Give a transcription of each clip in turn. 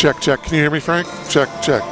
Check, check. Can you hear me, Frank? Check, check.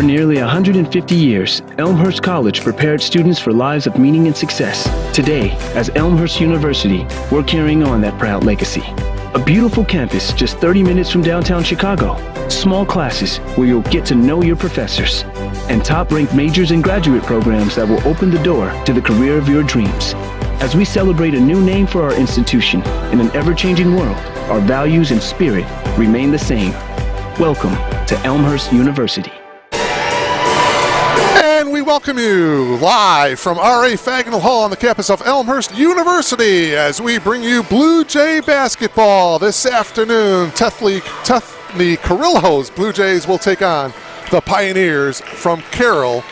nearly 150 years, Elmhurst College prepared students for lives of meaning and success. Today, as Elmhurst University, we're carrying on that proud legacy. A beautiful campus just 30 minutes from downtown Chicago. Small classes where you'll get to know your professors. And top-ranked majors and graduate programs that will open the door to the career of your dreams. As we celebrate a new name for our institution in an ever-changing world, our values and spirit remain the same. Welcome to Elmhurst University. And we welcome you live from R.A. Fagnall Hall on the campus of Elmhurst University as we bring you Blue Jay basketball this afternoon. Tethly Carrillo's Blue Jays will take on the Pioneers from Carroll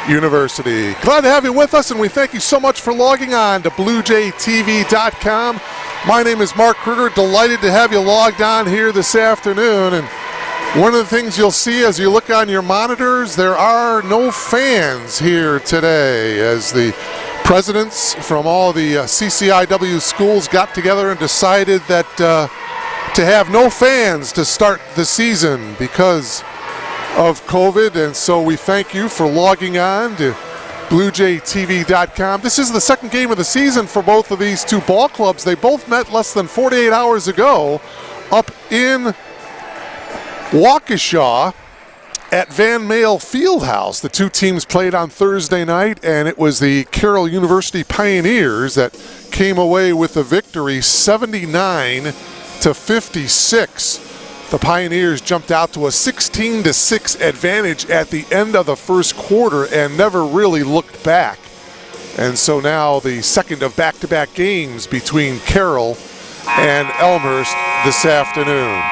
University. Glad to have you with us, and we thank you so much for logging on to BlueJayTV.com. My name is Mark Kruger. Delighted to have you logged on here this afternoon. And one of the things you'll see as you look on your monitors, there are no fans here today as the presidents from all the CCIW schools got together and decided that to have no fans to start the season because of COVID. And so we thank you for logging on to BlueJayTV.com. This is the second game of the season for both of these two ball clubs. They both met less than 48 hours ago up in Waukesha at Van Male Fieldhouse. The two teams played on Thursday night, and it was the Carroll University Pioneers that came away with the victory 79-56. The Pioneers jumped out to a 16-6 advantage at the end of the first quarter and never really looked back. And so now the second of back-to-back games between Carroll and Elmhurst this afternoon.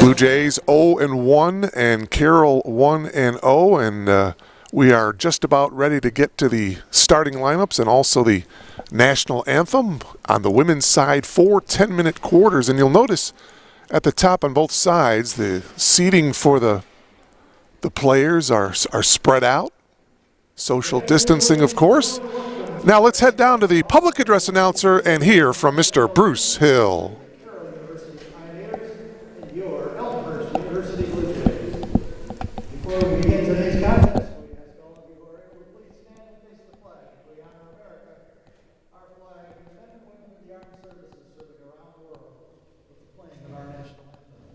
Blue Jays 0-1 and Carroll 1-0, and we are just about ready to get to the starting lineups and also the national anthem. On the women's side, 4 10-minute quarters, and you'll notice at the top on both sides the seating for the players are spread out. Social distancing, of course. Now let's head down to the public address announcer and hear from Mr. Bruce Hill. Before we begin today's contest, we ask all of you who are able to please stand and face the flag. We honor America. Our flag, men and women of the armed services serving around the world, with the playing of our national anthem.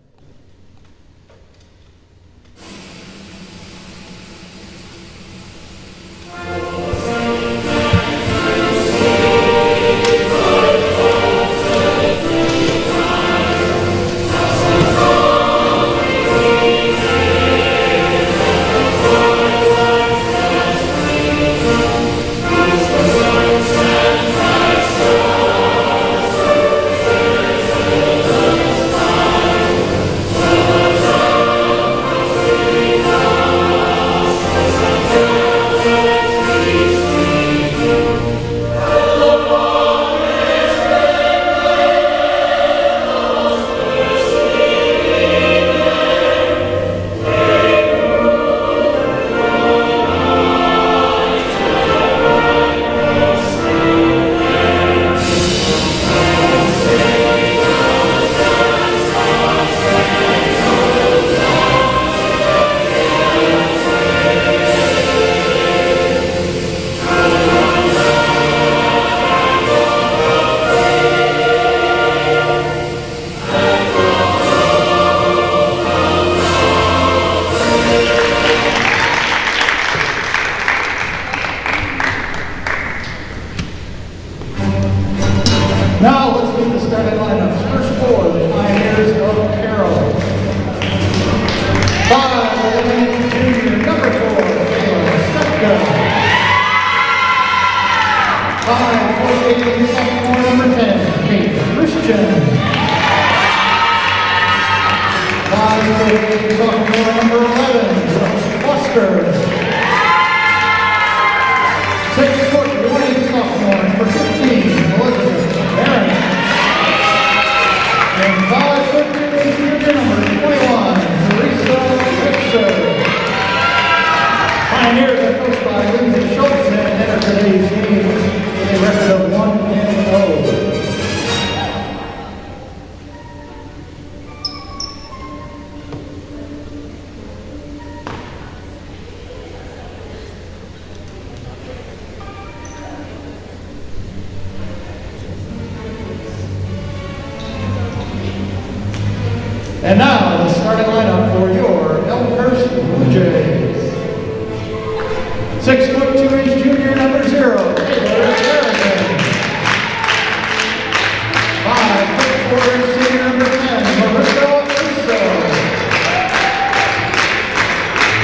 Now let's meet the starting lineups. First four, the Pioneers of Carroll. 5, eliminating junior number 4, Taylor Stepka. 5, eliminating sophomore number 10, Kate Christian. 5, eliminating sophomore number 11, Brooke Foster. 6, eliminating sophomore number 15, Elizabeth Aaron. And 5 foot junior number 21, Teresa Wixer. Pioneers are coached by Lindsay Schultz and entered today's game with a record of 1-0.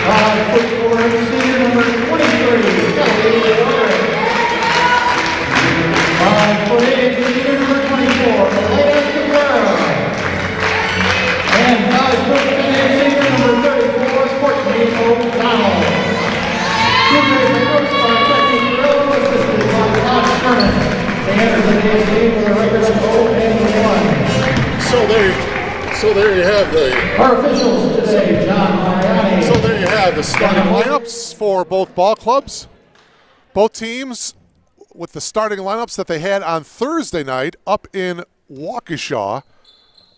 5'4", senior number 23, Kelly Warren. 5'8", senior number 24, Elena Cabrera. And 5'10", senior number 34, Courtney O'Donnell. Blue Jays are coached by Becky Carroll, assisted by Todd Sherman. They enter today's game with a record of 0-1. So there you have Our officials today, John Mariani. So there you have the starting lineups for both ball clubs. Both teams with the starting lineups that they had on Thursday night up in Waukesha.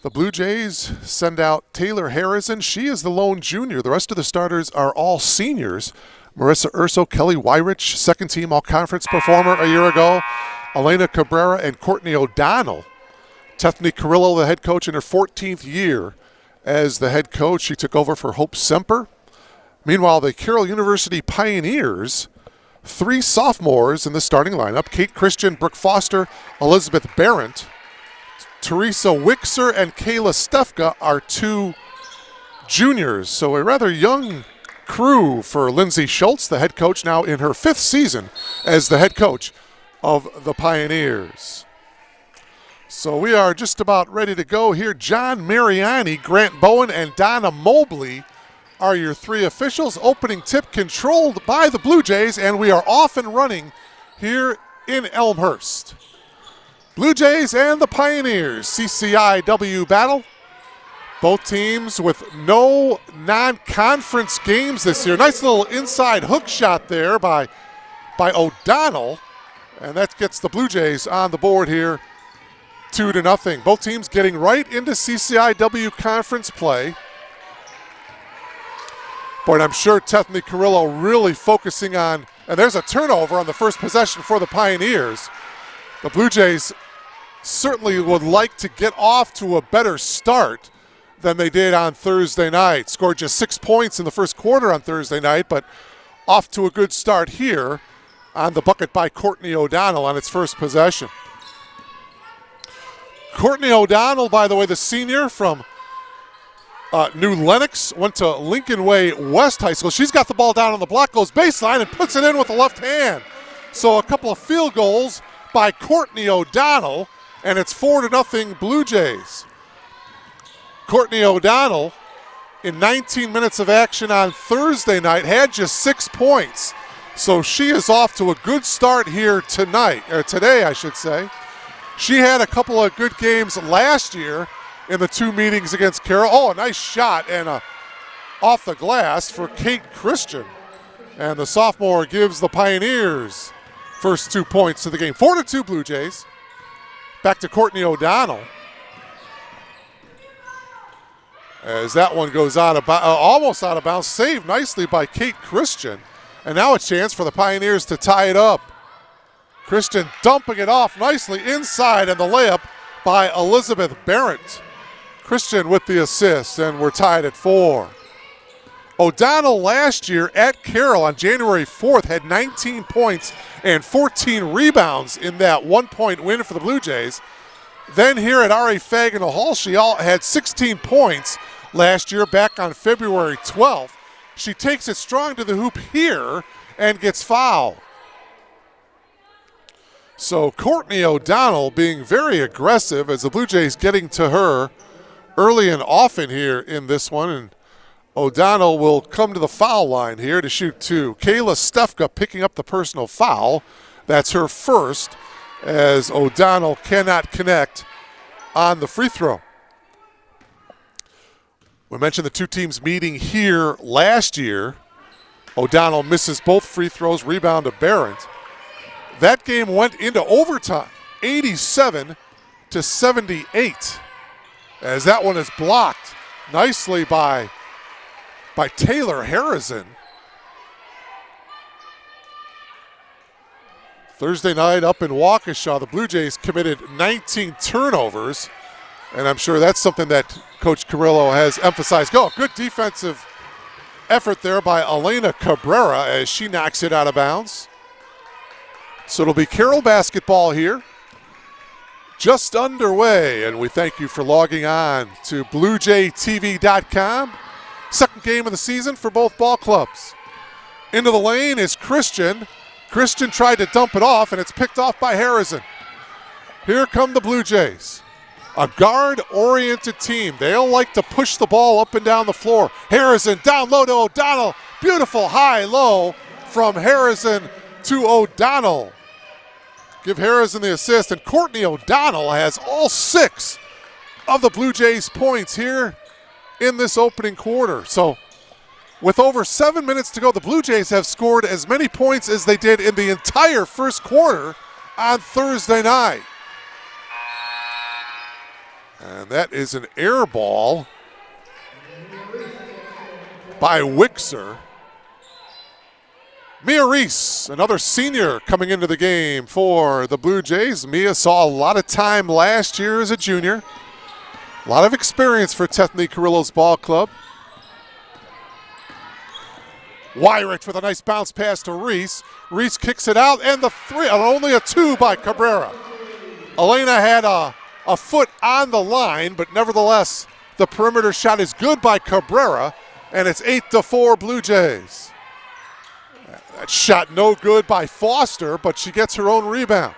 The Blue Jays send out Taylor Harrison. She is the lone junior. The rest of the starters are all seniors. Marissa Urso, Kelly Wyrich, second team all-conference performer a year ago. Elena Cabrera and Courtney O'Donnell. Tethany Carrillo, the head coach, in her 14th year as the head coach. She took over for Hope Semper. Meanwhile, the Carroll University Pioneers, 3 sophomores in the starting lineup. Kate Christian, Brooke Foster, Elizabeth Barrett. Teresa Wixer and Kayla Stefka are 2 juniors. So a rather young crew for Lindsay Schultz, the head coach, now in her 5th season as the head coach of the Pioneers. So we are just about ready to go here. John Mariani, Grant Bowen, and Donna Mobley are your 3 officials. Opening tip controlled by the Blue Jays, and we are off and running here in Elmhurst. Blue Jays and the Pioneers, CCIW battle. Both teams with no non-conference games this year. Nice little inside hook shot there by O'Donnell, and that gets the Blue Jays on the board here, 2-0. Both teams getting right into CCIW conference play. Boy, and I'm sure Tethany Carrillo really focusing on, and there's a turnover on the first possession for the Pioneers. The Blue Jays certainly would like to get off to a better start than they did on Thursday night. Scored just 6 points in the first quarter on Thursday night, but off to a good start here on the bucket by Courtney O'Donnell on its first possession. Courtney O'Donnell, by the way, the senior from New Lenox, went to Lincoln Way West High School. She's got the ball down on the block, goes baseline, and puts it in with the left hand. So a couple of field goals by Courtney O'Donnell, and it's 4-0 Blue Jays. Courtney O'Donnell, in 19 minutes of action on Thursday night, had just 6 points. So she is off to a good start here tonight, or today, I should say. She had a couple of good games last year in the 2 meetings against Carroll. Oh, a nice shot and off the glass for Kate Christian. And the sophomore gives the Pioneers first 2 points to the game. 4-2 Blue Jays. Back to Courtney O'Donnell. As that one goes out of almost out of bounds. Saved nicely by Kate Christian. And now a chance for the Pioneers to tie it up. Christian dumping it off nicely inside, and the layup by Elizabeth Barrett. Christian with the assist, and we're tied at 4. O'Donnell last year at Carroll on January 4th had 19 points and 14 rebounds in that 1-point win for the Blue Jays. Then here at R.A. Fagenal Hall, she had 16 points last year back on February 12th. She takes it strong to the hoop here and gets fouled. So Courtney O'Donnell being very aggressive as the Blue Jays getting to her early and often here in this one. And O'Donnell will come to the foul line here to shoot 2. Kayla Stefka picking up the personal foul. That's her first, as O'Donnell cannot connect on the free throw. We mentioned the 2 teams meeting here last year. O'Donnell misses both free throws, rebound to Barrett. That game went into overtime, 87-78, as that one is blocked nicely by Taylor Harrison. Thursday night up in Waukesha, the Blue Jays committed 19 turnovers, and I'm sure that's something that Coach Carrillo has emphasized. Good defensive effort there by Elena Cabrera as she knocks it out of bounds. So it'll be Carroll basketball here, just underway, and we thank you for logging on to BlueJayTV.com Second game of the season for both ball clubs. Into the lane is Christian. Christian tried to dump it off, and it's picked off by Harrison. Here come the Blue Jays. A guard-oriented team. They'll like to push the ball up and down the floor. Harrison down low to O'Donnell. Beautiful high-low from Harrison to O'Donnell. Give Harrison the assist, and Courtney O'Donnell has all 6 of the Blue Jays' points here in this opening quarter. So with over 7 minutes to go, the Blue Jays have scored as many points as they did in the entire first quarter on Thursday night. And that is an air ball by Wixer. Mia Reese, another senior coming into the game for the Blue Jays. Mia saw a lot of time last year as a junior. A lot of experience for Tethny Carrillo's ball club. Wyrich with a nice bounce pass to Reese. Reese kicks it out, and the 3, only a 2 by Cabrera. Elena had a foot on the line, but nevertheless, the perimeter shot is good by Cabrera, and it's 8-4 Blue Jays. That shot no good by Foster, but she gets her own rebound.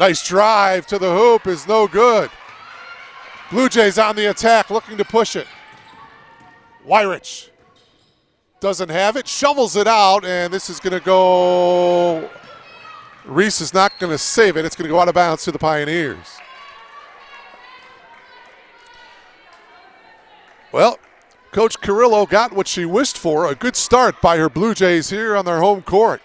Nice drive to the hoop is no good. Blue Jays on the attack, looking to push it. Wyrich doesn't have it, shovels it out, and this is going to go. Reese is not going to save it. It's going to go out of bounds to the Pioneers. Well, Coach Carrillo got what she wished for, a good start by her Blue Jays here on their home court.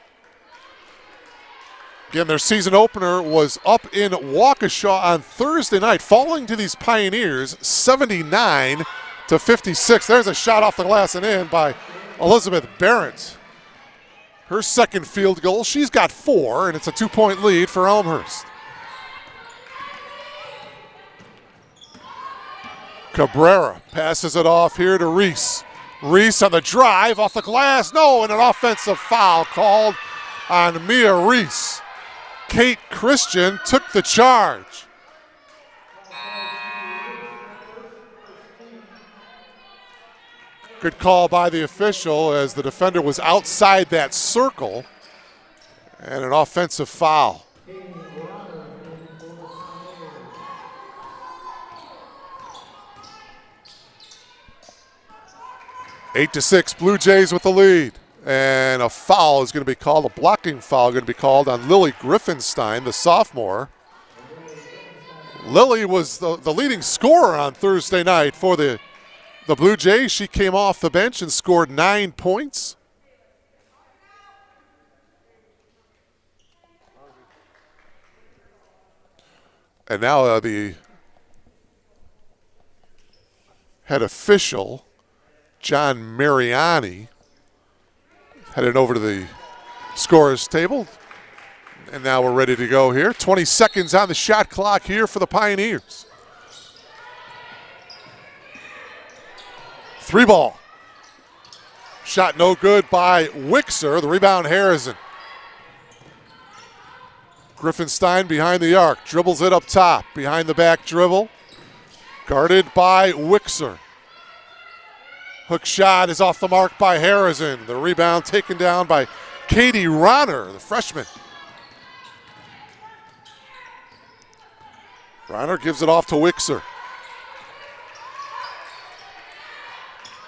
Again, their season opener was up in Waukesha on Thursday night, falling to these Pioneers 79-56. There's a shot off the glass and in by Elizabeth Barrett. Her second field goal. She's got 4, and it's a 2-point lead for Elmhurst. Cabrera passes it off here to Reese. Reese on the drive off the glass. No, and an offensive foul called on Mia Reese. Kate Christian took the charge. Good call by the official as the defender was outside that circle, and an offensive foul. 8-6, Blue Jays with the lead. And a foul is going to be called, a blocking foul going to be called on Lily Griffinstein, the sophomore. Lily was the leading scorer on Thursday night for the Blue Jays. She came off the bench and scored 9 points. And now the head official, John Mariani, headed over to the scorer's table. And now we're ready to go here. 20 seconds on the shot clock here for the Pioneers. 3 ball. Shot no good by Wixer. The rebound, Harrison. Griffinstein behind the arc. Dribbles it up top. Behind the back dribble. Guarded by Wixer. Hook shot is off the mark by Harrison. The rebound taken down by Katie Ronner, the freshman. Ronner gives it off to Wixer.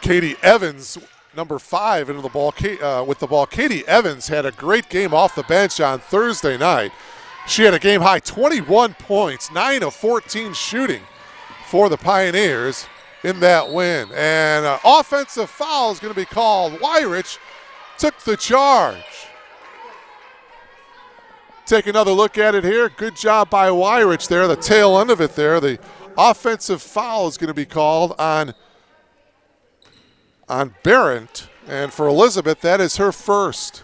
Katie Evans, number 5, into the ball with the ball. Katie Evans had a great game off the bench on Thursday night. She had a game-high 21 points, 9 of 14 shooting for the Pioneers in that win. And an offensive foul is going to be called. Wyrich took the charge. Take another look at it here. Good job by Wyrich there, the tail end of it there. The offensive foul is going to be called on Barrett. And for Elizabeth, that is her first.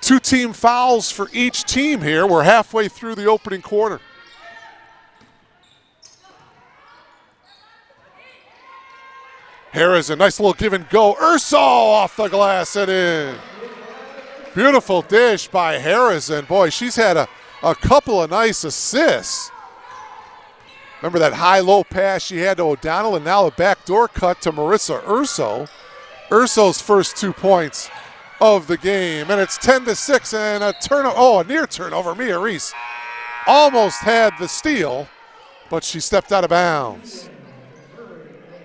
2 team fouls for each team here. We're halfway through the opening quarter. Harris, a nice little give and go. Urso off the glass and in. Beautiful dish by Harrison. Boy, she's had a couple of nice assists. Remember that high-low pass she had to O'Donnell, and now a backdoor cut to Marissa Urso. Urso's first 2 points of the game, and it's 10-6, and a near turnover. Mia Reese almost had the steal, but she stepped out of bounds.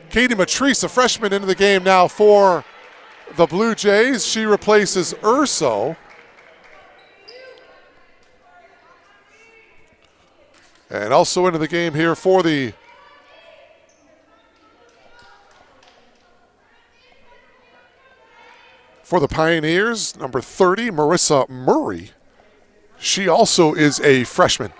Katie Matrice, a freshman, into the game now for the Blue Jays. She replaces Urso. And also into the game here for the Pioneers, number 30, Marissa Murray. She also is a freshman.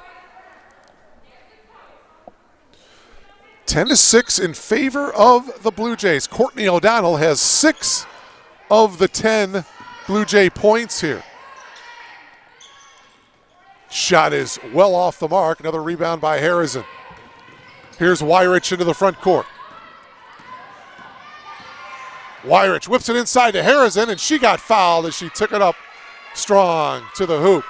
10-6 in favor of the Blue Jays. Courtney O'Donnell has 6 of the 10 Blue Jay points here. Shot is well off the mark. Another rebound by Harrison. Here's Weirich into the front court. Weirich whips it inside to Harrison, and she got fouled as she took it up strong to the hoop.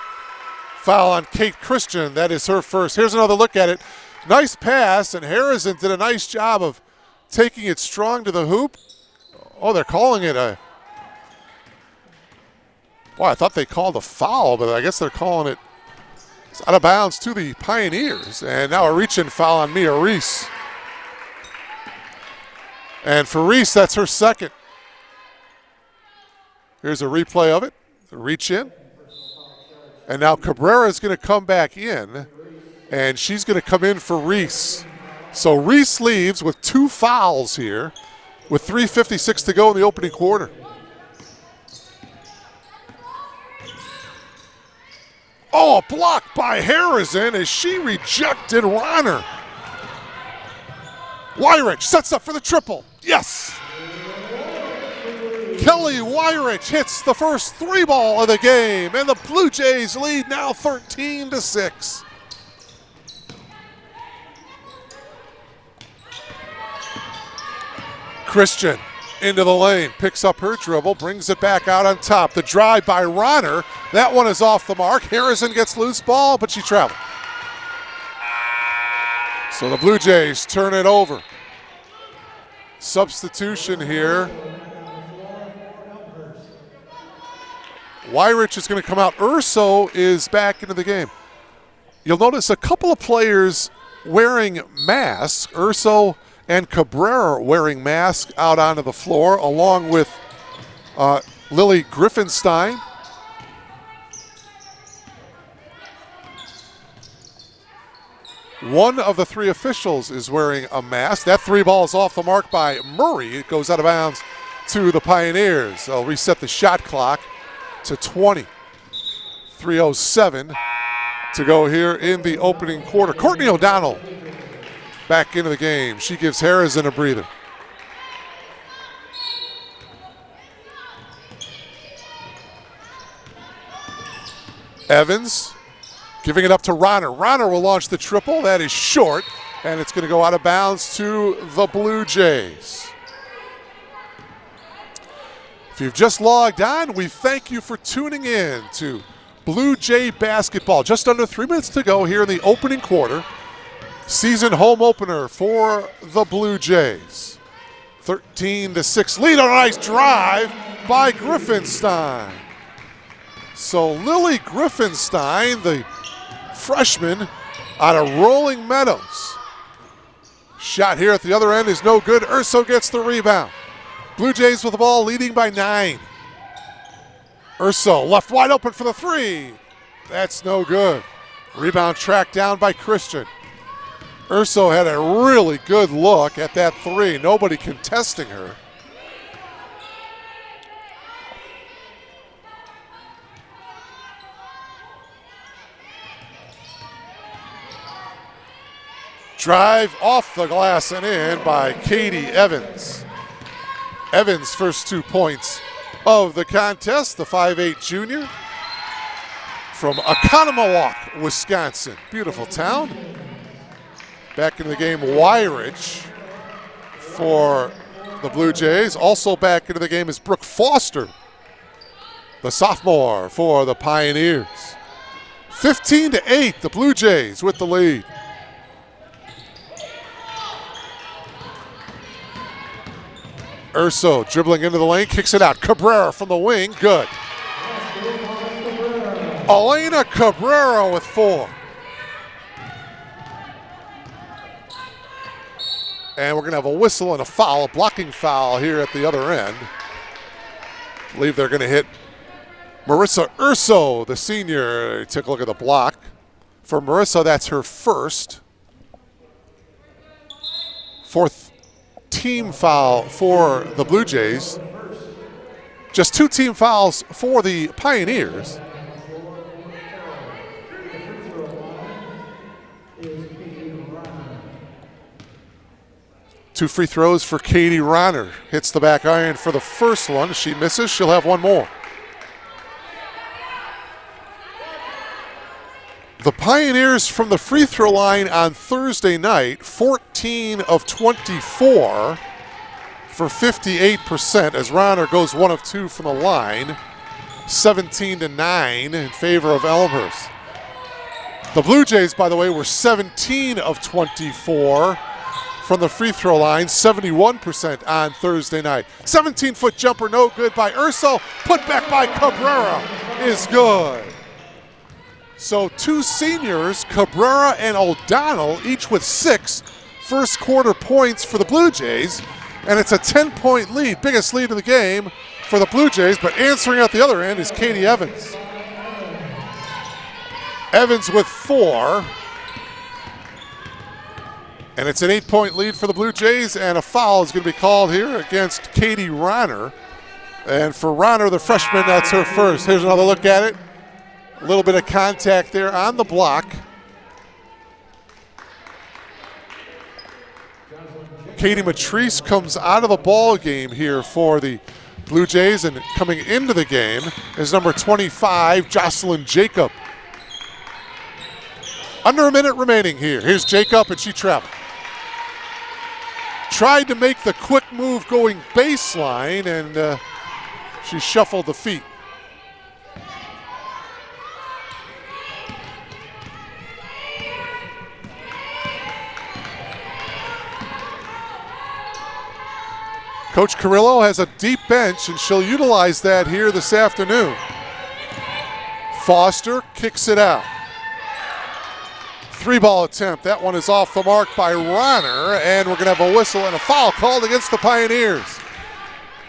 Foul on Kate Christian. That is her first. Here's another look at it. Nice pass, and Harrison did a nice job of taking it strong to the hoop. Oh, they're calling it a... Well, I thought they called a foul, but I guess they're calling it out of bounds to the Pioneers. And now a reach-in foul on Mia Reese. And for Reese, that's her second. Here's a replay of it. The reach-in. And now Cabrera is going to come back in, and she's going to come in for Reese. So Reese leaves with 2 fouls here with 3:56 to go in the opening quarter. Oh, a block by Harrison as she rejected Ronner. Weirich sets up for the triple. Yes! Kelly Weirich hits the first 3 ball of the game, and the Blue Jays lead now 13-6. Christian into the lane, picks up her dribble, brings it back out on top. The drive by Ronner, that one is off the mark. Harrison gets loose ball, but she traveled. So the Blue Jays turn it over. Substitution here. Weirich is going to come out. Urso is back into the game. You'll notice a couple of players wearing masks. Urso and Cabrera wearing masks out onto the floor, along with Lily Griffinstein. One of the 3 officials is wearing a mask. That 3 ball is off the mark by Murray. It goes out of bounds to the Pioneers. They'll reset the shot clock to 20. 3:07 to go here in the opening quarter. Courtney O'Donnell back into the game. She gives Harrison a breather. Evans giving it up to Ronner. Ronner will launch the triple. That is short, and it's going to go out of bounds to the Blue Jays. If you've just logged on, we thank you for tuning in to Blue Jay basketball. Just under 3 minutes to go here in the opening quarter. Season home opener for the Blue Jays. 13-6 lead on a nice drive by Griffinstein. So Lily Griffinstein, the freshman out of Rolling Meadows. Shot here at the other end is no good. Urso gets the rebound. Blue Jays with the ball, leading by 9. Urso left wide open for the 3. That's no good. Rebound tracked down by Christian. Urso had a really good look at that 3. Nobody contesting her. Drive off the glass and in by Katie Evans. Evans' first 2 points of the contest, the 5'8" junior from Oconomowoc, Wisconsin. Beautiful town. Back into the game, Weirich for the Blue Jays. Also back into the game is Brooke Foster, the sophomore for the Pioneers. 15-8, the Blue Jays with the lead. Urso dribbling into the lane, kicks it out. Cabrera from the wing, good. Elena Cabrera with 4. And we're going to have a whistle and a foul, a blocking foul here at the other end. I believe they're going to hit Marissa Urso, the senior. Take a look at the block. For Marissa, that's her first. 4th team foul for the Blue Jays. Just 2 team fouls for the Pioneers. Two free throws for Katie Ronner. Hits the back iron for the first one. If she misses, she'll have one more. The Pioneers from the free throw line on Thursday night, 14 of 24 for 58% as Ronner goes 1 of 2 from the line, 17-9 in favor of Elmhurst. The Blue Jays, by the way, were 17 of 24 from the free throw line, 71% on Thursday night. 17-foot jumper, no good by Urso. Put back by Cabrera is good. So 2 seniors, Cabrera and O'Donnell, each with 6 first quarter points for the Blue Jays. And it's a 10-point lead, biggest lead of the game for the Blue Jays. But answering at the other end is Katie Evans. Evans with 4. And it's an 8-point lead for the Blue Jays, and a foul is going to be called here against Katie Ronner. And for Ronner, the freshman, that's her first. Here's another look at it. A little bit of contact there on the block. Katie Matrice comes out of the ball game here for the Blue Jays, and coming into the game is number 25, Jocelyn Jacob. Under a minute remaining here. Here's Jacob, and she traveled. Tried to make the quick move going baseline, and she shuffled the feet. Coach Carrillo has a deep bench, and she'll utilize that here this afternoon. Foster kicks it out. 3-ball attempt. That one is off the mark by Ronner, and we're going to have a whistle and a foul called against the Pioneers.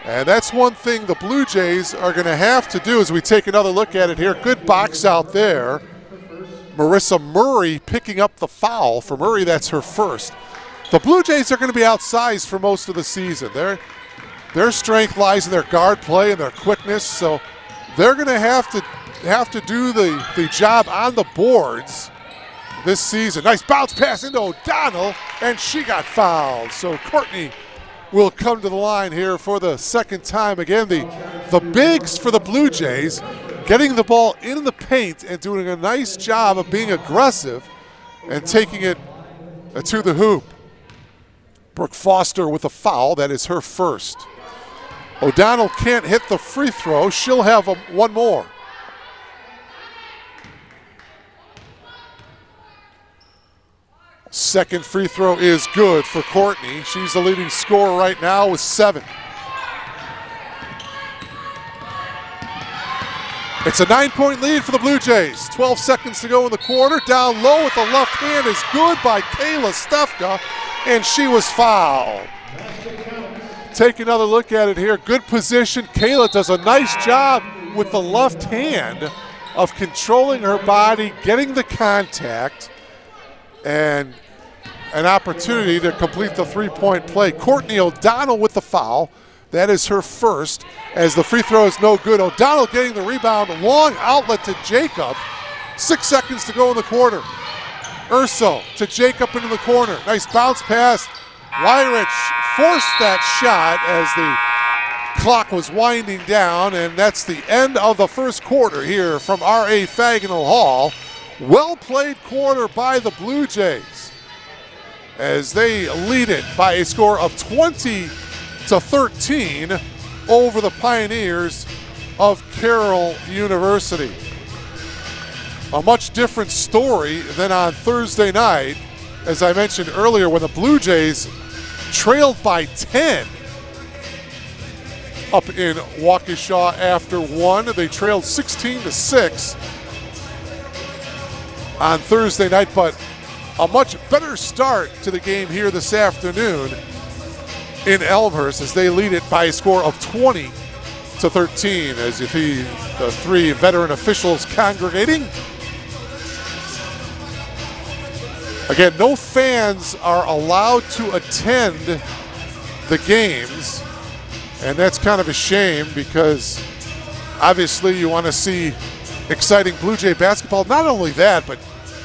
And that's one thing the Blue Jays are going to have to do as we take another look at it here. Good box out there. Marissa Murray picking up the foul. For Murray, that's her first. The Blue Jays are going to be outsized for most of the season. Their strength lies in their guard play and their quickness, so they're going to have to do the job on the boards this season. Nice bounce pass into O'Donnell, and she got fouled. So Courtney will come to the line here for the second time. Again, the bigs for the Blue Jays getting the ball in the paint and doing a nice job of being aggressive and taking it to the hoop. Brooke Foster with a foul. That is her first. O'Donnell can't hit the free throw. She'll have one more. Second free throw is good for Courtney. She's the leading scorer right now with 7. It's a 9-point lead for the Blue Jays. 12 seconds to go in the quarter. Down low with the left hand is good by Kayla Stefka, and she was fouled. Take another look at it here. Good position. Kayla does a nice job with the left hand of controlling her body, getting the contact, and an opportunity to complete the 3-point play. Courtney O'Donnell with the foul. That is her first, as the free throw is no good. O'Donnell getting the rebound. Long outlet to Jacob. 6 seconds to go in the quarter. Urso to Jacob into the corner. Nice bounce pass. Wyrich forced that shot as the clock was winding down, and that's the end of the first quarter here from R.A. Fagnall Hall. Well played quarter by the Blue Jays as they lead it by a score of 20-13 over the Pioneers of Carroll University. A much different story than on Thursday night, as I mentioned earlier, when the Blue Jays trailed by 10 up in Waukesha after one. They trailed 16-6 on Thursday night, but a much better start to the game here this afternoon in Elmhurst as they lead it by a score of 20-13 as you see the three veteran officials congregating. Again, no fans are allowed to attend the games, and that's kind of a shame because obviously you want to see exciting Blue Jay basketball. Not only that, but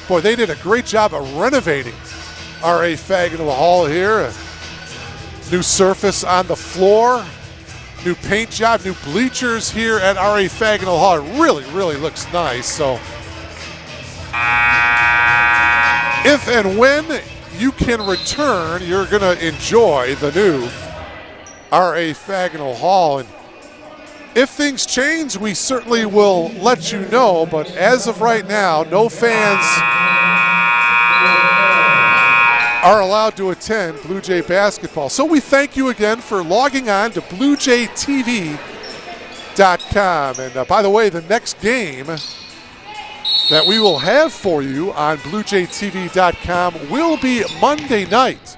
boy, they did a great job of renovating R.A. Fagenal Hall here. A new surface on the floor, new paint job, new bleachers here at R.A. Fagenal Hall. It really, really looks nice. So if and when you can return, you're going to enjoy the new R.A. Fagenal Hall. And if things change, we certainly will let you know, but as of right now, no fans are allowed to attend Blue Jay basketball. So we thank you again for logging on to BlueJayTV.com. And by the way, the next game that we will have for you on BlueJayTV.com will be Monday night,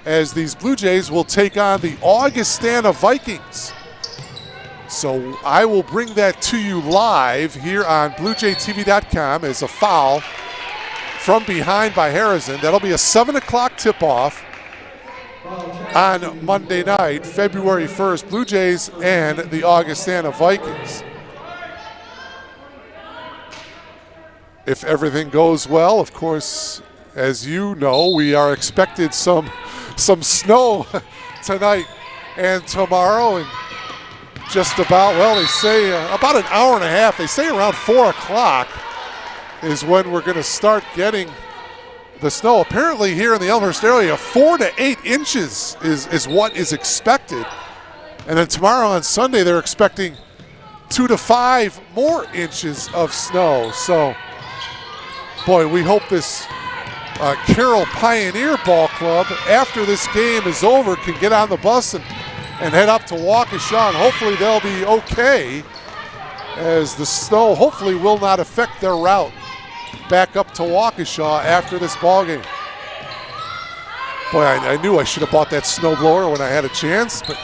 as these Blue Jays will take on the Augustana Vikings. So I will bring that to you live here on BlueJayTV.com as a foul from behind by Harrison. That'll be a 7 o'clock tip-off on Monday night, February 1st, Blue Jays and the Augustana Vikings. If everything goes well, of course, as you know, we are expected some snow tonight and tomorrow, and just about, well, they say about an hour and a half. They say around 4 o'clock is when we're going to start getting the snow. Apparently here in the Elmhurst area, 4 to 8 inches is what is expected. And then tomorrow on Sunday, they're expecting 2 to 5 more inches of snow. So, boy, we hope this Carroll Pioneer Ball Club, after this game is over, can get on the bus and head up to Waukesha, and hopefully they'll be okay, as the snow hopefully will not affect their route back up to Waukesha after this ball game. Boy, I knew I should have bought that snowblower when I had a chance, but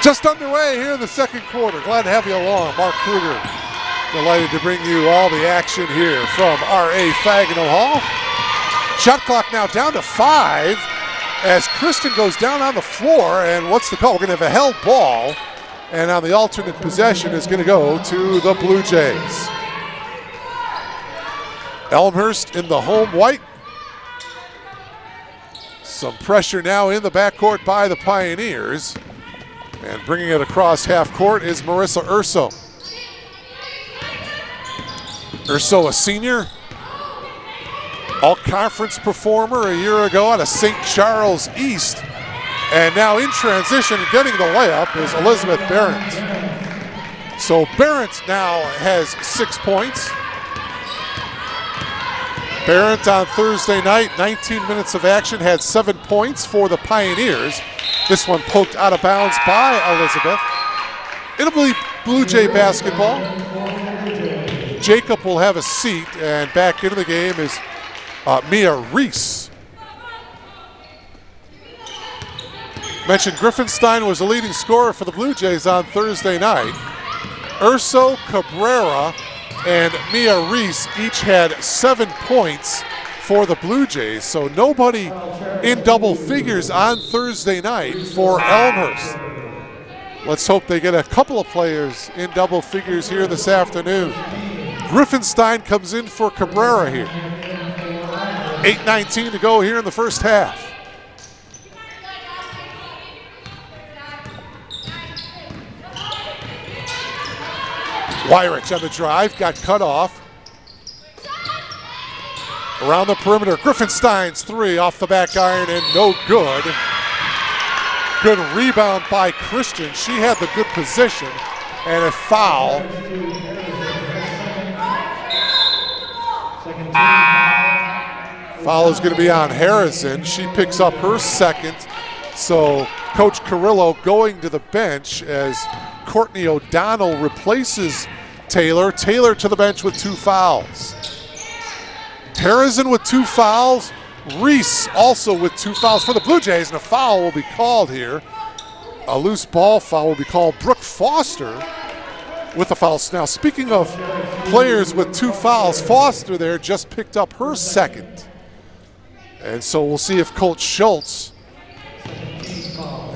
just underway here in the second quarter. Glad to have you along. Mark Kruger, delighted to bring you all the action here from R.A. Fagenal Hall. Shot clock now down to 5 as Kristen goes down on the floor, and what's the call? We're going to have a held ball, and on the alternate possession is going to go to the Blue Jays. Elmhurst in the home white. Some pressure now in the backcourt by the Pioneers, and bringing it across half court is Marissa Urso. Urso, a senior, all-conference performer a year ago out of St. Charles East. And now in transition, getting the layup is Elizabeth Barrett. So Barrett now has 6 points. Barrett on Thursday night, 19 minutes of action, had 7 points for the Pioneers. This one poked out of bounds by Elizabeth. It'll be Blue Jay basketball. Jacob will have a seat, and back into the game is Mia Reese. Mentioned Griffinstein was the leading scorer for the Blue Jays on Thursday night. Urso, Cabrera, and Mia Reese each had 7 points for the Blue Jays. So nobody in double figures on Thursday night for Elmhurst. Let's hope they get a couple of players in double figures here this afternoon. Griffinstein comes in for Cabrera here. 8:19 to go here in the first half. Weirich on the drive, got cut off. Around the perimeter, Griffinstein's three off the back iron and no good. Good rebound by Christian. She had the good position, and a foul. Foul is going to be on Harrison. She picks up her second, So Coach Carrillo going to the bench as Courtney O'Donnell replaces Taylor. Taylor to the bench with 2 fouls. Harrison with 2 fouls. Reese also with 2 fouls for the Blue Jays, and a foul will be called here. A loose ball foul will be called. Brooke Foster with the fouls. Now, speaking of players with 2 fouls, Foster there just picked up her second. And so we'll see if Colt Schultz,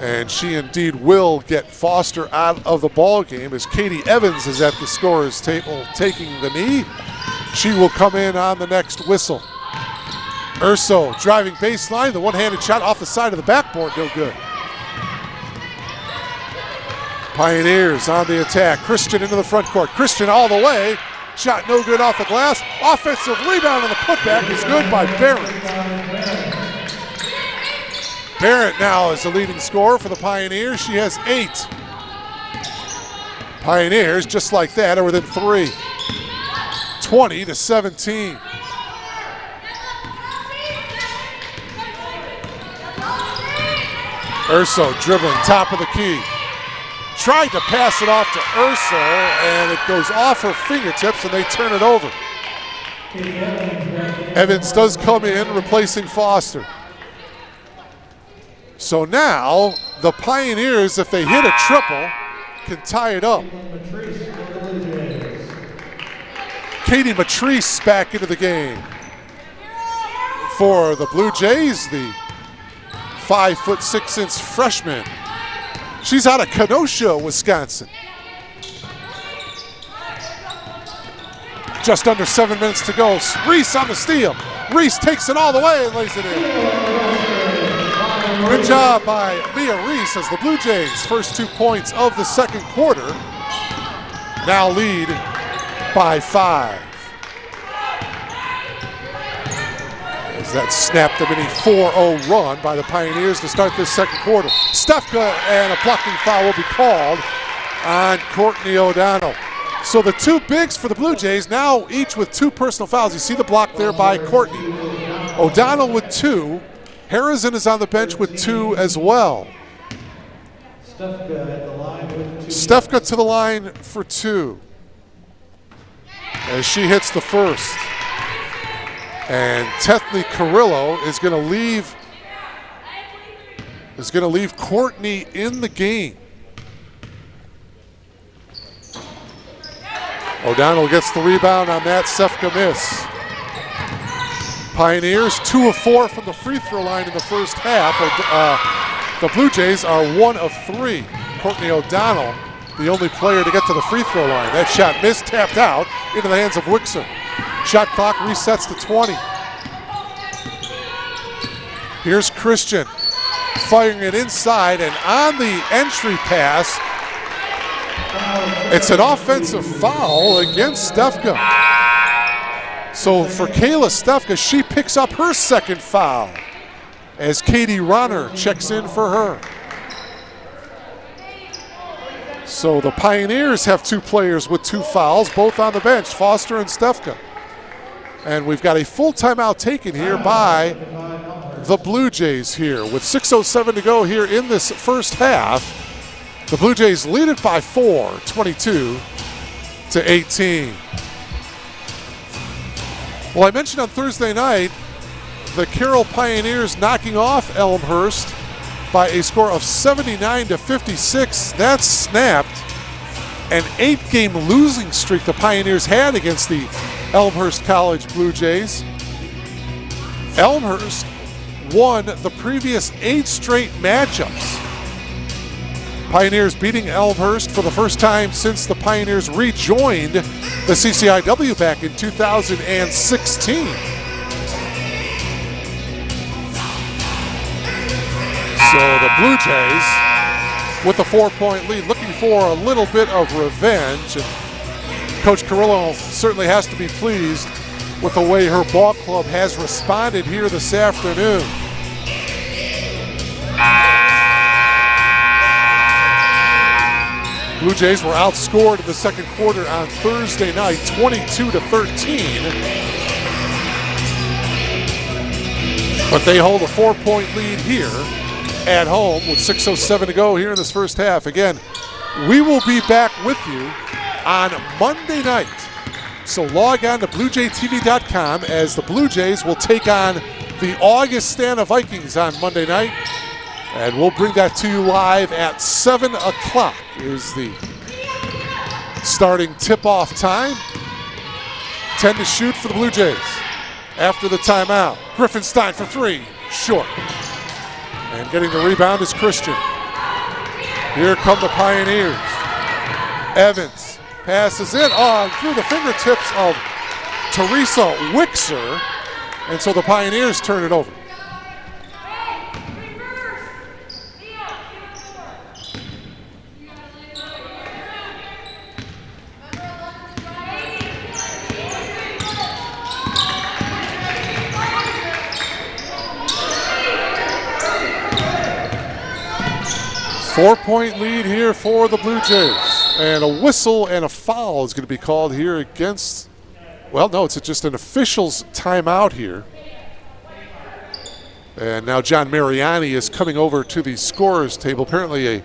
and she indeed will get Foster out of the ball game as Katie Evans is at the scorer's table taking the knee. She will come in on the next whistle. Urso driving baseline, the one-handed shot off the side of the backboard, no good. Pioneers on the attack. Christian into the front court. Christian all the way. Shot no good off the glass. Offensive rebound on the putback is good by Barrett. Barrett now is the leading scorer for the Pioneers. She has 8. Pioneers, just like that, are within 3. 20-17. Urso dribbling top of the key. Tried to pass it off to Urso, and it goes off her fingertips, and they turn it over. Evans does come in, replacing Foster. So now, the Pioneers, if they hit a triple, can tie it up. Katie Matrice back into the game. For the Blue Jays, the 5'6" freshman. She's out of Kenosha, Wisconsin. Just under 7 minutes to go. Reese on the steal. Reese takes it all the way and lays it in. Good job by Mia Reese as the Blue Jays' first 2 points of the second quarter now lead by 5. As that snapped a mini 4-0 run by the Pioneers to start this second quarter. Stefka, and a blocking foul will be called on Courtney O'Donnell. So the 2 bigs for the Blue Jays now each with 2 personal fouls. You see the block there by Courtney. O'Donnell with 2. Harrison is on the bench with 2 as well. Stefka to the line for 2 as she hits the first. And Tethny Carrillo is going to leave Courtney in the game. O'Donnell gets the rebound on that Stefka miss. Pioneers 2 of 4 from the free throw line in the first half. The Blue Jays are 1 of 3. Courtney O'Donnell, the only player to get to the free throw line. That shot missed, tapped out into the hands of Wixom. Shot clock resets to 20. Here's Christian firing it inside, and on the entry pass, it's an offensive foul against Stefka. So for Kayla Stefka, she picks up her second foul as Katie Ronner checks in for her. So the Pioneers have 2 players with 2 fouls, both on the bench, Foster and Stefka. And we've got a full timeout taken here by the Blue Jays here. With 6:07 to go here in this first half, the Blue Jays lead it by 4, 22-18. Well, I mentioned on Thursday night the Carroll Pioneers knocking off Elmhurst by a score of 79-56. That snapped an 8-game losing streak the Pioneers had against the Elmhurst College Blue Jays. Elmhurst won the previous 8 straight matchups. Pioneers beating Elmhurst for the first time since the Pioneers rejoined the CCIW back in 2016. So the Blue Jays with a 4-point lead, looking for a little bit of revenge. And Coach Carrillo certainly has to be pleased with the way her ball club has responded here this afternoon. Blue Jays were outscored in the second quarter on Thursday night, 22-13. But they hold a 4-point lead here at home with 6:07 to go here in this first half. Again, we will be back with you on Monday night. So log on to BlueJayTV.com as the Blue Jays will take on the Augustana Vikings on Monday night. And we'll bring that to you live at 7 o'clock is the starting tip-off time. 10 to shoot for the Blue Jays. After the timeout, Griffinstein for three, short. And getting the rebound is Christian. Here come the Pioneers. Evans passes it on through the fingertips of Teresa Wixer. And so the Pioneers turn it over. 4-point lead here for the Blue Jays. And a whistle and a foul is going to be called here against, well, no, it's just an official's timeout here. And now John Mariani is coming over to the scorer's table. Apparently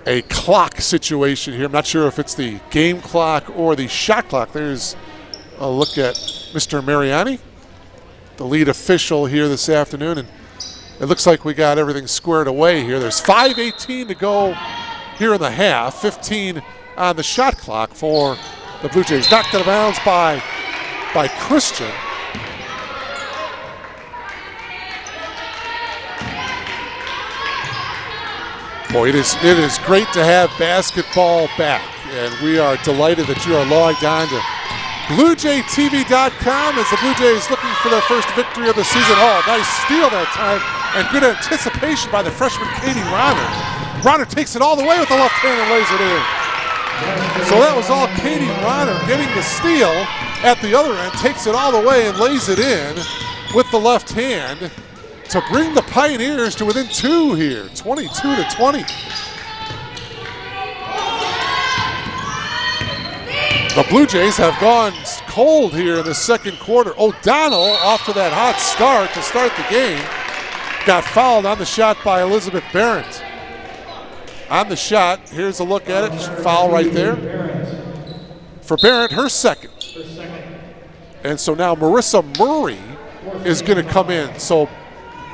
a clock situation here. I'm not sure if it's the game clock or the shot clock. There's a look at Mr. Mariani, the lead official here this afternoon. And it looks like we got everything squared away here. There's 5:18 to go here in the half. 15 on the shot clock for the Blue Jays. Knocked out of bounds by Christian. Boy, it is great to have basketball back, and we are delighted that you are logged on to BlueJayTV.com as the Blue Jays looking for their first victory of the season. Oh, nice steal that time, and good anticipation by the freshman Katie Ronner. Ronner takes it all the way with the left hand and lays it in. So that was all Katie Ronner getting the steal at the other end, takes it all the way and lays it in with the left hand to bring the Pioneers to within two here, 22-20. The Blue Jays have gone cold here in the second quarter. O'Donnell off to that hot start to start the game. Got fouled on the shot by Elizabeth Barrett. On the shot, here's a look at it. Foul right there. For Barrett, her second. And so now Marissa Murray is going to come in. So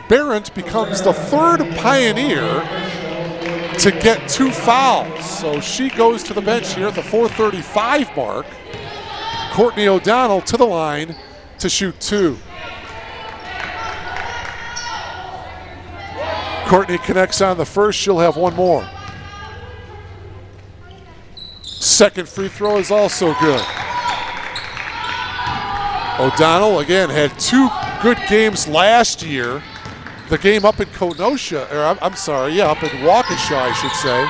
Barrett becomes the third Pioneer to get two fouls. So she goes to the bench here at the 4:35 mark. Courtney O'Donnell to the line to shoot two. Courtney connects on the first. She'll have one more. Second free throw is also good. O'Donnell, again, had two good games last year. The game up in Kenosha, or up in Waukesha, I should say.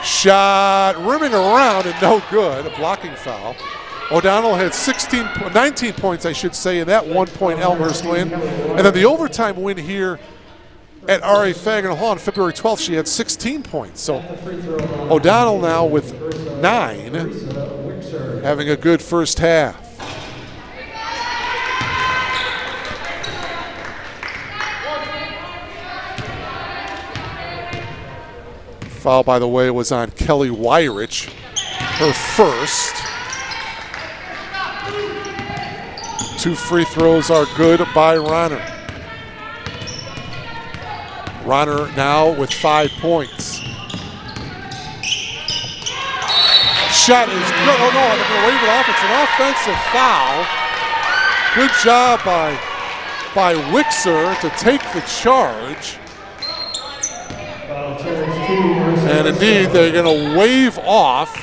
Shot rimming around and no good, a blocking foul. O'Donnell had 19 points, I should say, in that 1-point Elmhurst win. And then the overtime win here at R.A. Fagnall Hall on February 12th, she had 16 points. So O'Donnell now with 9, having a good first half. Foul, by the way, was on Kelly Wyrich, her first. Two free throws are good by Ronner. Ronner now with 5 points. Shot is good. Oh no, they're going to wave it off. It's an offensive foul. Good job by Wixer to take the charge. And indeed, they're going to wave off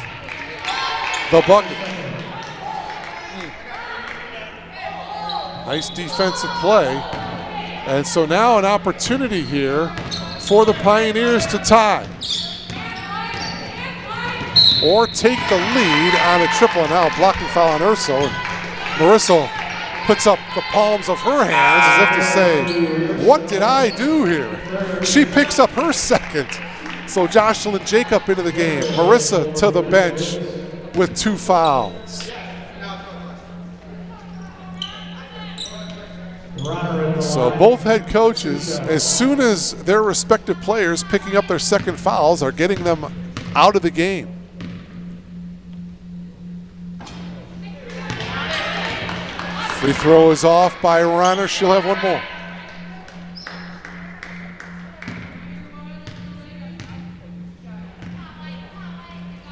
the bucket. Nice defensive play. And so now an opportunity here for the Pioneers to tie or take the lead on a triple. Now a blocking foul on Urso. And Marissa puts up the palms of her hands as if to say, what did I do here? She picks up her second. So Jocelyn Jacob into the game. Marissa to the bench with 2 fouls. So both head coaches, as soon as their respective players picking up their second fouls, are getting them out of the game. Free throw is off by Ronner. She'll have one more.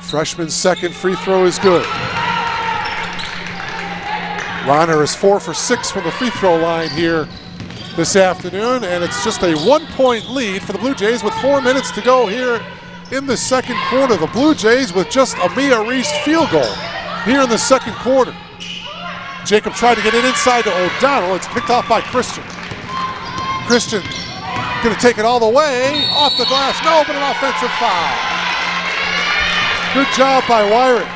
Freshman's second free throw is good. Ronner is 4 for 6 from the free throw line here this afternoon, and it's just a 1-point lead for the Blue Jays with 4 minutes to go here in the second quarter. The Blue Jays with just a Mia Reese field goal here in the second quarter. Jacob tried to get it inside to O'Donnell. It's picked off by Christian. Christian going to take it all the way off the glass. No, but an offensive foul. Good job by Weirich.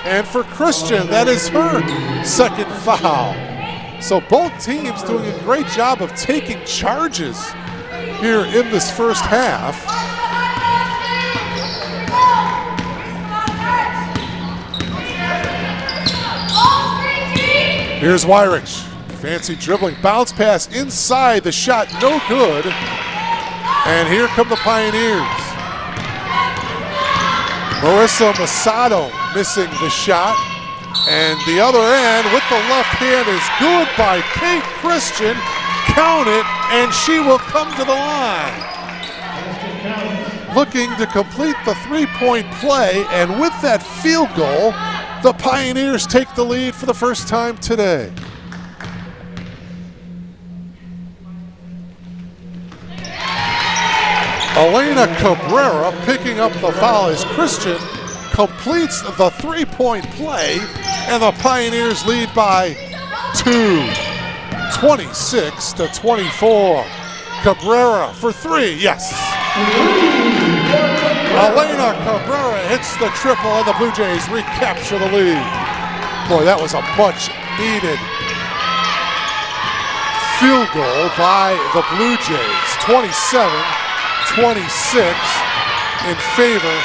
And for Christian, that is her second foul. So both teams doing a great job of taking charges here in this first half. Here's Weirich. Fancy dribbling, bounce pass inside, the shot no good. And here come the Pioneers. Marissa Masato missing the shot. And the other end with the left hand is good by Kate Christian. Count it, and she will come to the line. Looking to complete the three-point play, and with that field goal, the Pioneers take the lead for the first time today. Elena Cabrera picking up the foul as Christian completes the three-point play, and the Pioneers lead by 2, 26-24. Cabrera for three, yes. Elena Cabrera hits the triple, and the Blue Jays recapture the lead. Boy, that was a much-needed field goal by the Blue Jays. 27-26 in favor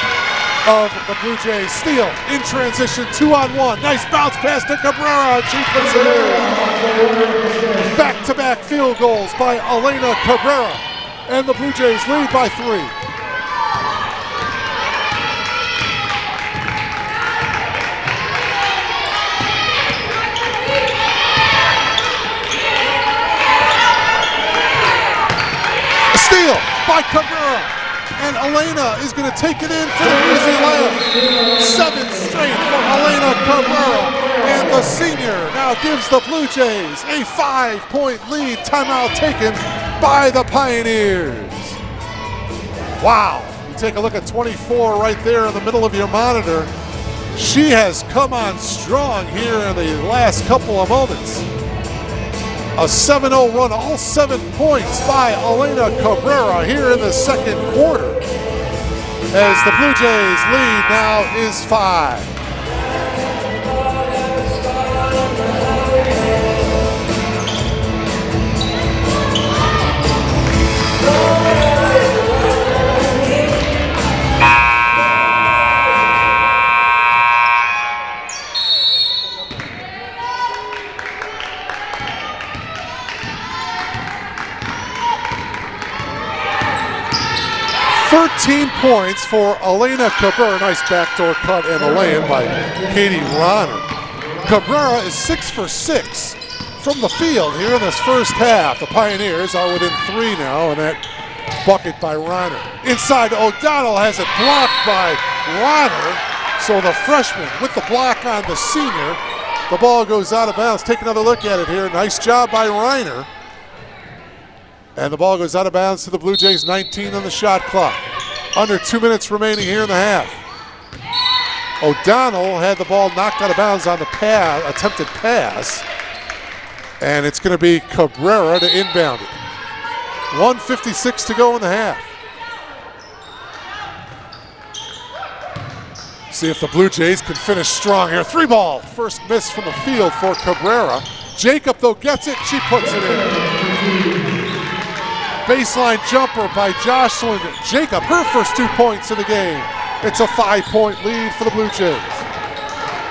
of the Blue Jays. Steele in transition, 2-on-1. Nice bounce pass to Cabrera. She puts it in. Back-to-back field goals by Elena Cabrera. And the Blue Jays lead by 3. Steele by Cabrera. And Elena is going to take it in for the easy layup. 7 straight for Elena Cabrera. And the senior now gives the Blue Jays a 5-point lead. Timeout taken by the Pioneers. Wow. You take a look at 24 right there in the middle of your monitor. She has come on strong here in the last couple of moments. A 7-0 run, all 7 points by Elena Cabrera here in the second quarter, as the Blue Jays lead now is 5. Points for Elena Cabrera. Nice backdoor cut and a lay-in by Katie Ronner. Cabrera is 6 for 6 from the field here in this first half. The Pioneers are within 3 now, and that bucket by Ronner. Inside, O'Donnell has it blocked by Ronner. So the freshman with the block on the senior. The ball goes out of bounds. Take another look at it here. Nice job by Ronner. And the ball goes out of bounds to the Blue Jays, 19 on the shot clock. Under 2 minutes remaining here in the half. O'Donnell had the ball knocked out of bounds on the attempted pass. And it's going to be Cabrera to inbound it. 1:56 to go in the half. See if the Blue Jays can finish strong here. 3-ball, first miss from the field for Cabrera. Jacob, though, gets it. She puts it in. Baseline jumper by Jocelyn Jacob, her first 2 points of the game. It's a 5-point lead for the Blue Jays.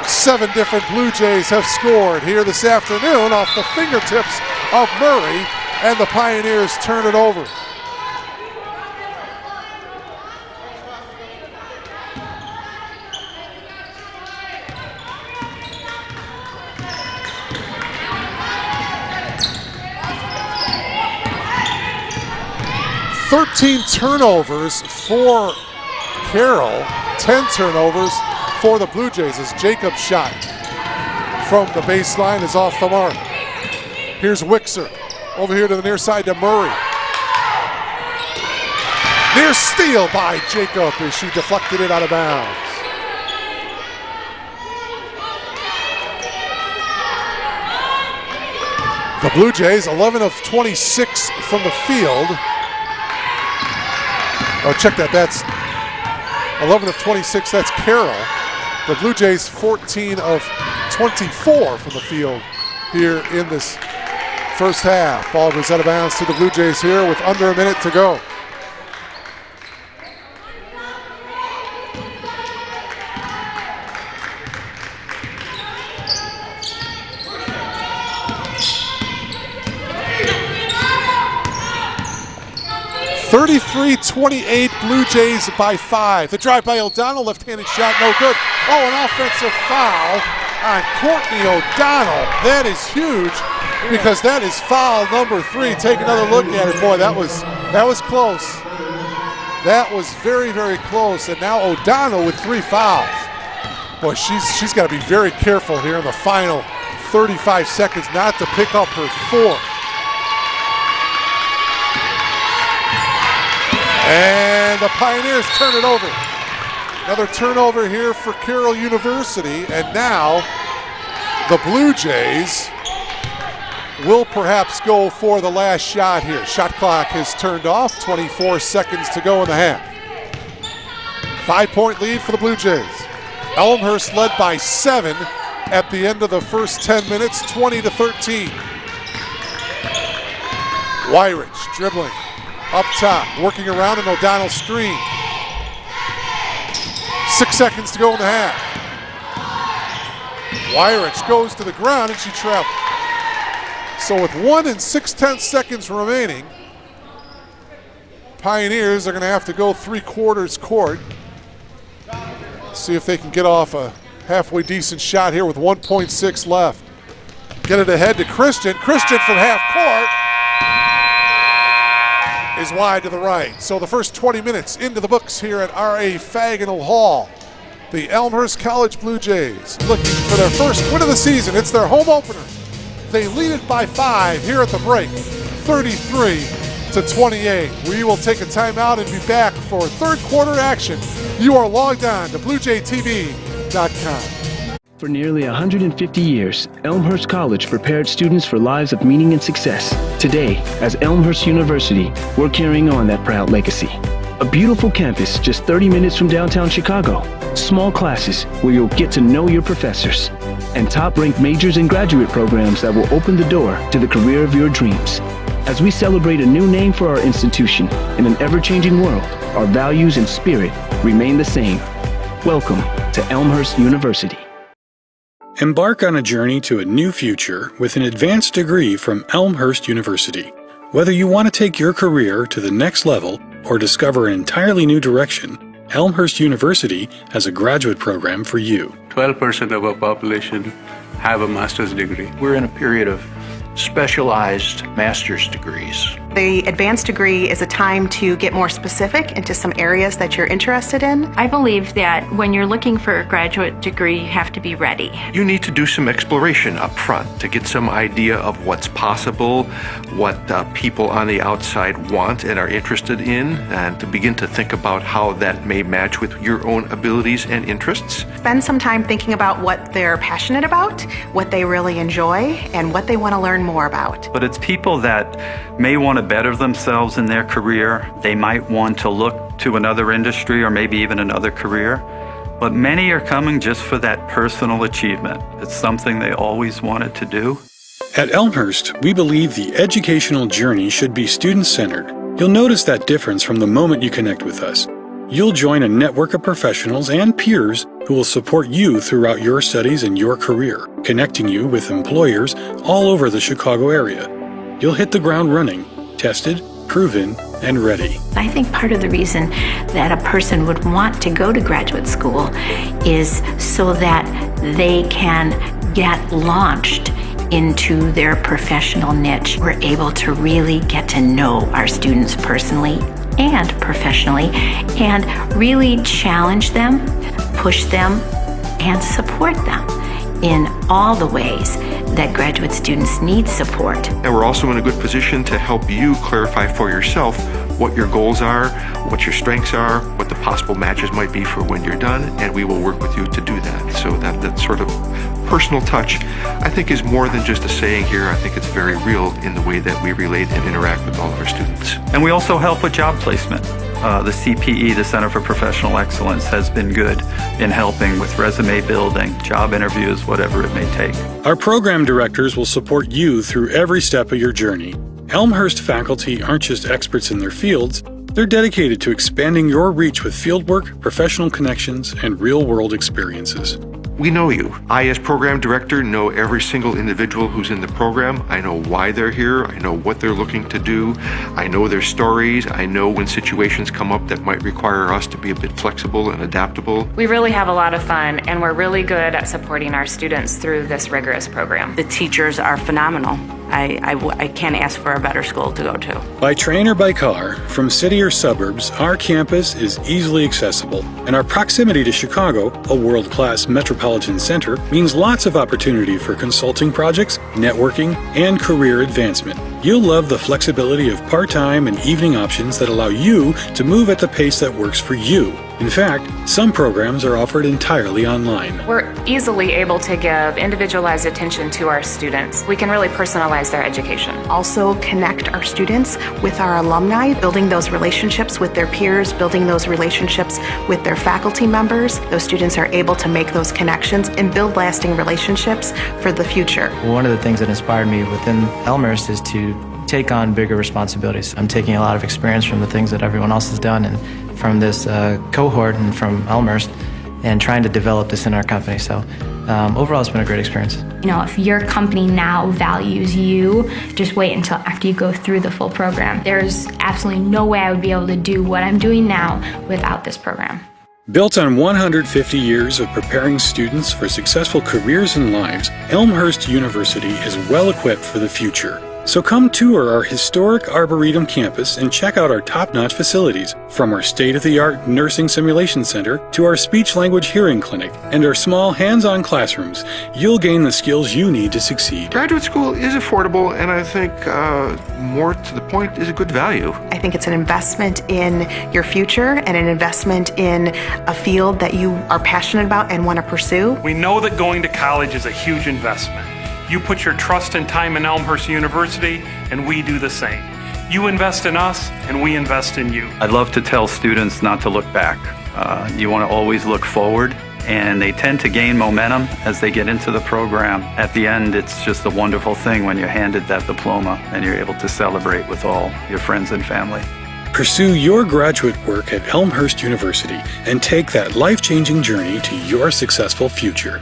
7 different Blue Jays have scored here this afternoon off the fingertips of Murray, and the Pioneers turn it over. "13 turnovers for Carroll, 10 turnovers for the Blue Jays as Jacob's shot from the baseline is off the mark. Here's Wixer over here to the near side to Murray. Near steal by Jacob as she deflected it out of bounds. The Blue Jays 11 of 26 from the field. Oh, check that, that's 11 of 26, that's Carroll. The Blue Jays 14 of 24 from the field here in this first half. Ball goes out of bounds to the Blue Jays here with under a minute to go. (33-28) Blue Jays by 5. The drive by O'Donnell, left-handed shot, no good. Oh, an offensive foul on Courtney O'Donnell. That is huge because that is foul number 3. Take another look at it. Boy, that was close. That was very, very close. And now O'Donnell with 3 fouls. Boy, she's got to be very careful here in the final 35 seconds not to pick up her 4th. And the Pioneers turn it over. Another turnover here for Carroll University, and now the Blue Jays will perhaps go for the last shot here. Shot clock has turned off, 24 seconds to go in the half. 5-point lead for the Blue Jays. Elmhurst led by 7 at the end of the first 10 minutes, 20-13. Wyrich dribbling. Up top, working around an O'Donnell screen. 6 seconds to go in the half. Wyrich goes to the ground and she traveled. So with 1 and 6/10 seconds remaining, Pioneers are going to have to go 3/4 court. See if they can get off a halfway decent shot here with 1.6 left. Get it ahead to Christian. Christian from half court is wide to the right. So the first 20 minutes into the books here at R.A. Faginal Hall. The Elmhurst College Blue Jays looking for their first win of the season. It's their home opener. They lead it by 5 here at the break, 33-28. We will take a timeout and be back for third quarter action. You are logged on to BlueJayTV.com. For nearly 150 years, Elmhurst College prepared students for lives of meaning and success. Today, as Elmhurst University, we're carrying on that proud legacy. A beautiful campus just 30 minutes from downtown Chicago. Small classes where you'll get to know your professors. And top-ranked majors and graduate programs that will open the door to the career of your dreams. As we celebrate a new name for our institution in an ever-changing world, our values and spirit remain the same. Welcome to Elmhurst University. Embark on a journey to a new future with an advanced degree from Elmhurst University. Whether you want to take your career to the next level or discover an entirely new direction, Elmhurst University has a graduate program for you. 12% of our population have a master's degree. We're in a period of specialized master's degrees. The advanced degree is a time to get more specific into some areas that you're interested in. I believe that when you're looking for a graduate degree, you have to be ready. You need to do some exploration up front to get some idea of what's possible, what people on the outside want and are interested in, and to begin to think about how that may match with your own abilities and interests. Spend some time thinking about what they're passionate about, what they really enjoy, and what they want to learn more about. But it's people that may want to better themselves in their career. They might want to look to another industry or maybe even another career. But many are coming just for that personal achievement. It's something they always wanted to do. At Elmhurst, we believe the educational journey should be student-centered. You'll notice that difference from the moment you connect with us. You'll join a network of professionals and peers who will support you throughout your studies and your career, connecting you with employers all over the Chicago area. you'll hit the ground running, tested, proven, and ready. I think part of the reason that a person would want to go to graduate school is so that they can get launched into their professional niche. We're able to really get to know our students personally and professionally and really challenge them, push them, and support them in all the ways that graduate students need support. And we're also in a good position to help you clarify for yourself what your goals are, what your strengths are, what the possible matches might be for when you're done, and we will work with you to do that. So that sort of personal touch, I think, is more than just a saying here. I think it's very real in the way that we relate and interact with all of our students. And we also help with job placement. The CPE, the Center for Professional Excellence, has been good in helping with resume building, job interviews, whatever it may take. Our program directors will support you through every step of your journey. Elmhurst faculty aren't just experts in their fields, they're dedicated to expanding your reach with fieldwork, professional connections, and real-world experiences. We know you. I, as program director, know every single individual who's in the program. I know why they're here. I know what they're looking to do. I know their stories. I know when situations come up that might require us to be a bit flexible and adaptable. We really have a lot of fun, and we're really good at supporting our students through this rigorous program. The teachers are phenomenal. I can't ask for a better school to go to. By train or by car, from city or suburbs, our campus is easily accessible, and our proximity to Chicago, a world-class metropolitan center, means lots of opportunity for consulting projects, networking, and career advancement. You'll love the flexibility of part-time and evening options that allow you to move at the pace that works for you. In fact, some programs are offered entirely online. We're easily able to give individualized attention to our students. We can really personalize their education. Also connect our students with our alumni, building those relationships with their peers, building those relationships with their faculty members. Those students are able to make those connections and build lasting relationships for the future. One of the things that inspired me within Elmhurst is to take on bigger responsibilities. I'm taking a lot of experience from the things that everyone else has done and from this cohort and from Elmhurst and trying to develop this in our company. So overall, it's been a great experience. You know, if your company now values you, just wait until after you go through the full program. There's absolutely no way I would be able to do what I'm doing now without this program. Built on 150 years of preparing students for successful careers and lives, Elmhurst University is well equipped for the future. So come tour our historic Arboretum campus and check out our top-notch facilities, from our state-of-the-art nursing simulation center to our speech-language hearing clinic and our small hands-on classrooms. You'll gain the skills you need to succeed. Graduate school is affordable, and I think more to the point is a good value. I think it's an investment in your future and an investment in a field that you are passionate about and want to pursue. We know that going to college is a huge investment. You put your trust and time in Elmhurst University, and we do the same. You invest in us, and we invest in you. I'd love to tell students not to look back. You want to always look forward, and they tend to gain momentum as they get into the program. At the end, it's just a wonderful thing when you're handed that diploma and you're able to celebrate with all your friends and family. Pursue your graduate work at Elmhurst University and take that life-changing journey to your successful future.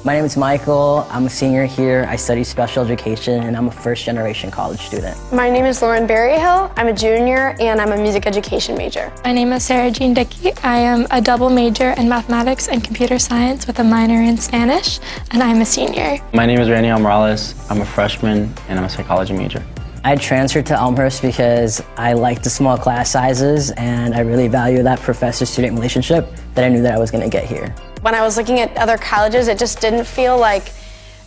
My name is Michael. I'm a senior here. I study special education, and I'm a first-generation college student. My name is Lauren Berryhill. I'm a junior, and I'm a music education major. My name is Sarah Jean Dickey. I am a double major in mathematics and computer science with a minor in Spanish, and I'm a senior. My name is Raniel Morales. I'm a freshman, and I'm a psychology major. I transferred to Elmhurst because I like the small class sizes, and I really value that professor-student relationship that I knew that I was going to get here. When I was looking at other colleges, it just didn't feel like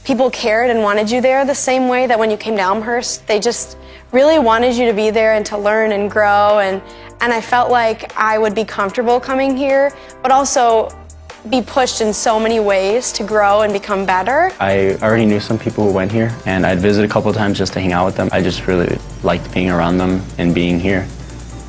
people cared and wanted you there the same way that when you came to Elmhurst. They just really wanted you to be there and to learn and grow, and I felt like I would be comfortable coming here, but also be pushed in so many ways to grow and become better. I already knew some people who went here, and I'd visit a couple of times just to hang out with them. I just really liked being around them and being here.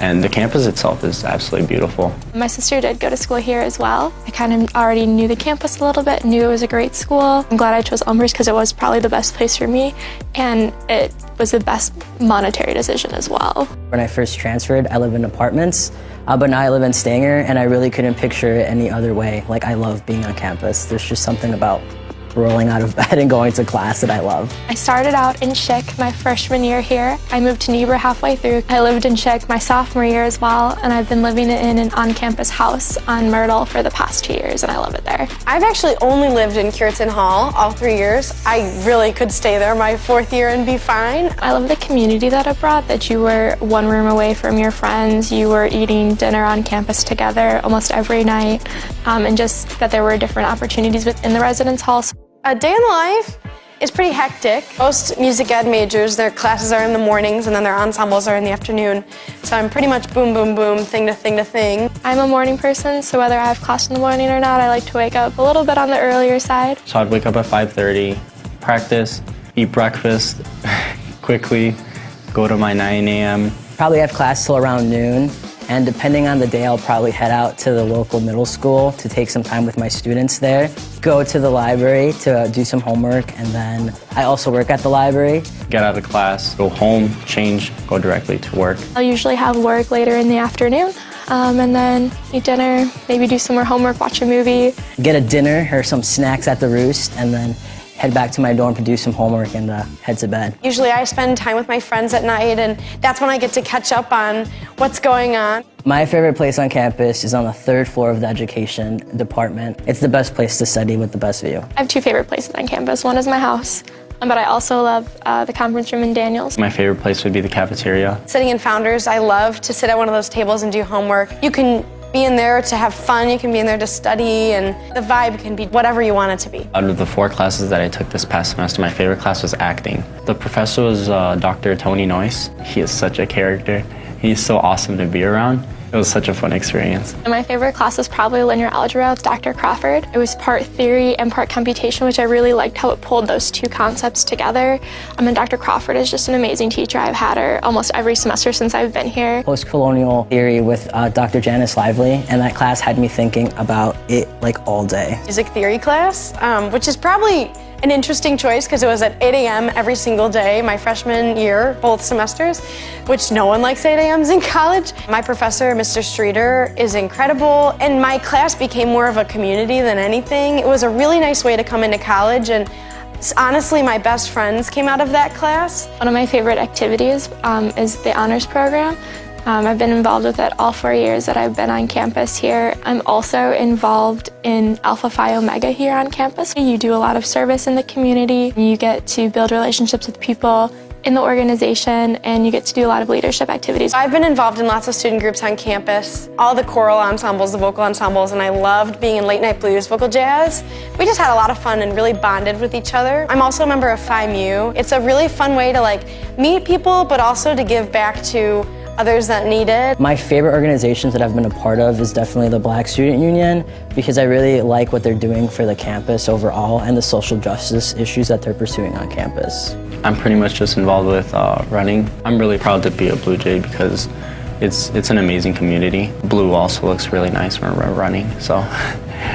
And the campus itself is absolutely beautiful. My sister did go to school here as well. I kind of already knew the campus a little bit, knew it was a great school. I'm glad I chose Elmhurst because it was probably the best place for me, and it was the best monetary decision as well. When I first transferred, I lived in apartments, but now I live in Stanger, and I really couldn't picture it any other way. Like, I love being on campus. There's just something about rolling out of bed and going to class that I love. I started out in Chick my freshman year here. I moved to Niebuhr halfway through. I lived in Chick my sophomore year as well, and I've been living in an on-campus house on Myrtle for the past 2 years, and I love it there. I've actually only lived in Cureton Hall all 3 years. I really could stay there my 4th year and be fine. I love the community that it brought, that you were one room away from your friends, you were eating dinner on campus together almost every night, and just that there were different opportunities within the residence halls. A day in the life is pretty hectic. Most music ed majors, their classes are in the mornings and then their ensembles are in the afternoon. So I'm pretty much boom, boom, boom, thing to thing to thing. I'm a morning person, so whether I have class in the morning or not, I like to wake up a little bit on the earlier side. So I'd wake up at 5:30, practice, eat breakfast quickly, go to my 9 a.m. Probably have class till around noon, and depending on the day, I'll probably head out to the local middle school to take some time with my students there, go to the library to do some homework, and then I also work at the library. Get out of class, go home, change, go directly to work. I'll usually have work later in the afternoon, and then eat dinner, maybe do some more homework, watch a movie. Get a dinner or some snacks at the Roost, and then head back to my dorm to do some homework and head to bed. Usually I spend time with my friends at night, and that's when I get to catch up on what's going on. My favorite place on campus is on the 3rd floor of the education department. It's the best place to study with the best view. I have 2 favorite places on campus. One is my house, but I also love the conference room in Daniels. My favorite place would be the cafeteria. Sitting in Founders, I love to sit at one of those tables and do homework. You can be in there to have fun, you can be in there to study, and the vibe can be whatever you want it to be. Out of the 4 classes that I took this past semester, my favorite class was acting. The professor was Dr. Tony Noyce. He is such a character. He's so awesome to be around. It was such a fun experience. And my favorite class was probably linear algebra with Dr. Crawford. It was part theory and part computation, which I really liked how it pulled those 2 concepts together. And Dr. Crawford is just an amazing teacher. I've had her almost every semester since I've been here. Post-colonial theory with Dr. Janice Lively, and that class had me thinking about it like all day. Music theory class, which is probably an interesting choice because it was at 8 a.m. every single day, my freshman year, both semesters, which no one likes 8 a.m.s in college. My professor, Mr. Streeter, is incredible, and my class became more of a community than anything. It was a really nice way to come into college, and honestly, my best friends came out of that class. One of my favorite activities is the honors program. I've been involved with it all 4 years that I've been on campus here. I'm also involved in Alpha Phi Omega here on campus. You do a lot of service in the community. You get to build relationships with people in the organization, and you get to do a lot of leadership activities. I've been involved in lots of student groups on campus, all the choral ensembles, the vocal ensembles, and I loved being in late night blues, vocal jazz. We just had a lot of fun and really bonded with each other. I'm also a member of Phi Mu. It's a really fun way to meet people, but also to give back to others that need it. My favorite organizations that I've been a part of is definitely the Black Student Union, because I really like what they're doing for the campus overall and the social justice issues that they're pursuing on campus. I'm pretty much just involved with running. I'm really proud to be a Blue Jay because it's an amazing community. Blue also looks really nice when we're running, so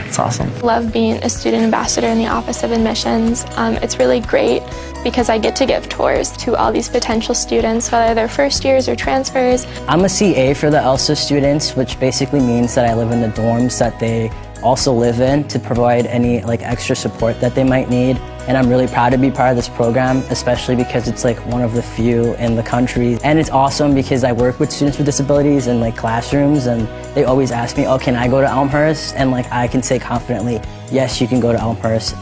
it's awesome. Love being a student ambassador in the Office of Admissions. It's really great because I get to give tours to all these potential students, whether they're first years or transfers. I'm a CA for the ELSA students, which basically means that I live in the dorms that they also live in to provide any extra support that they might need. And I'm really proud to be part of this program, especially because it's one of the few in the country. And it's awesome because I work with students with disabilities in classrooms, and they always ask me, oh, can I go to Elmhurst? And I can say confidently, yes, you can go to Elmhurst.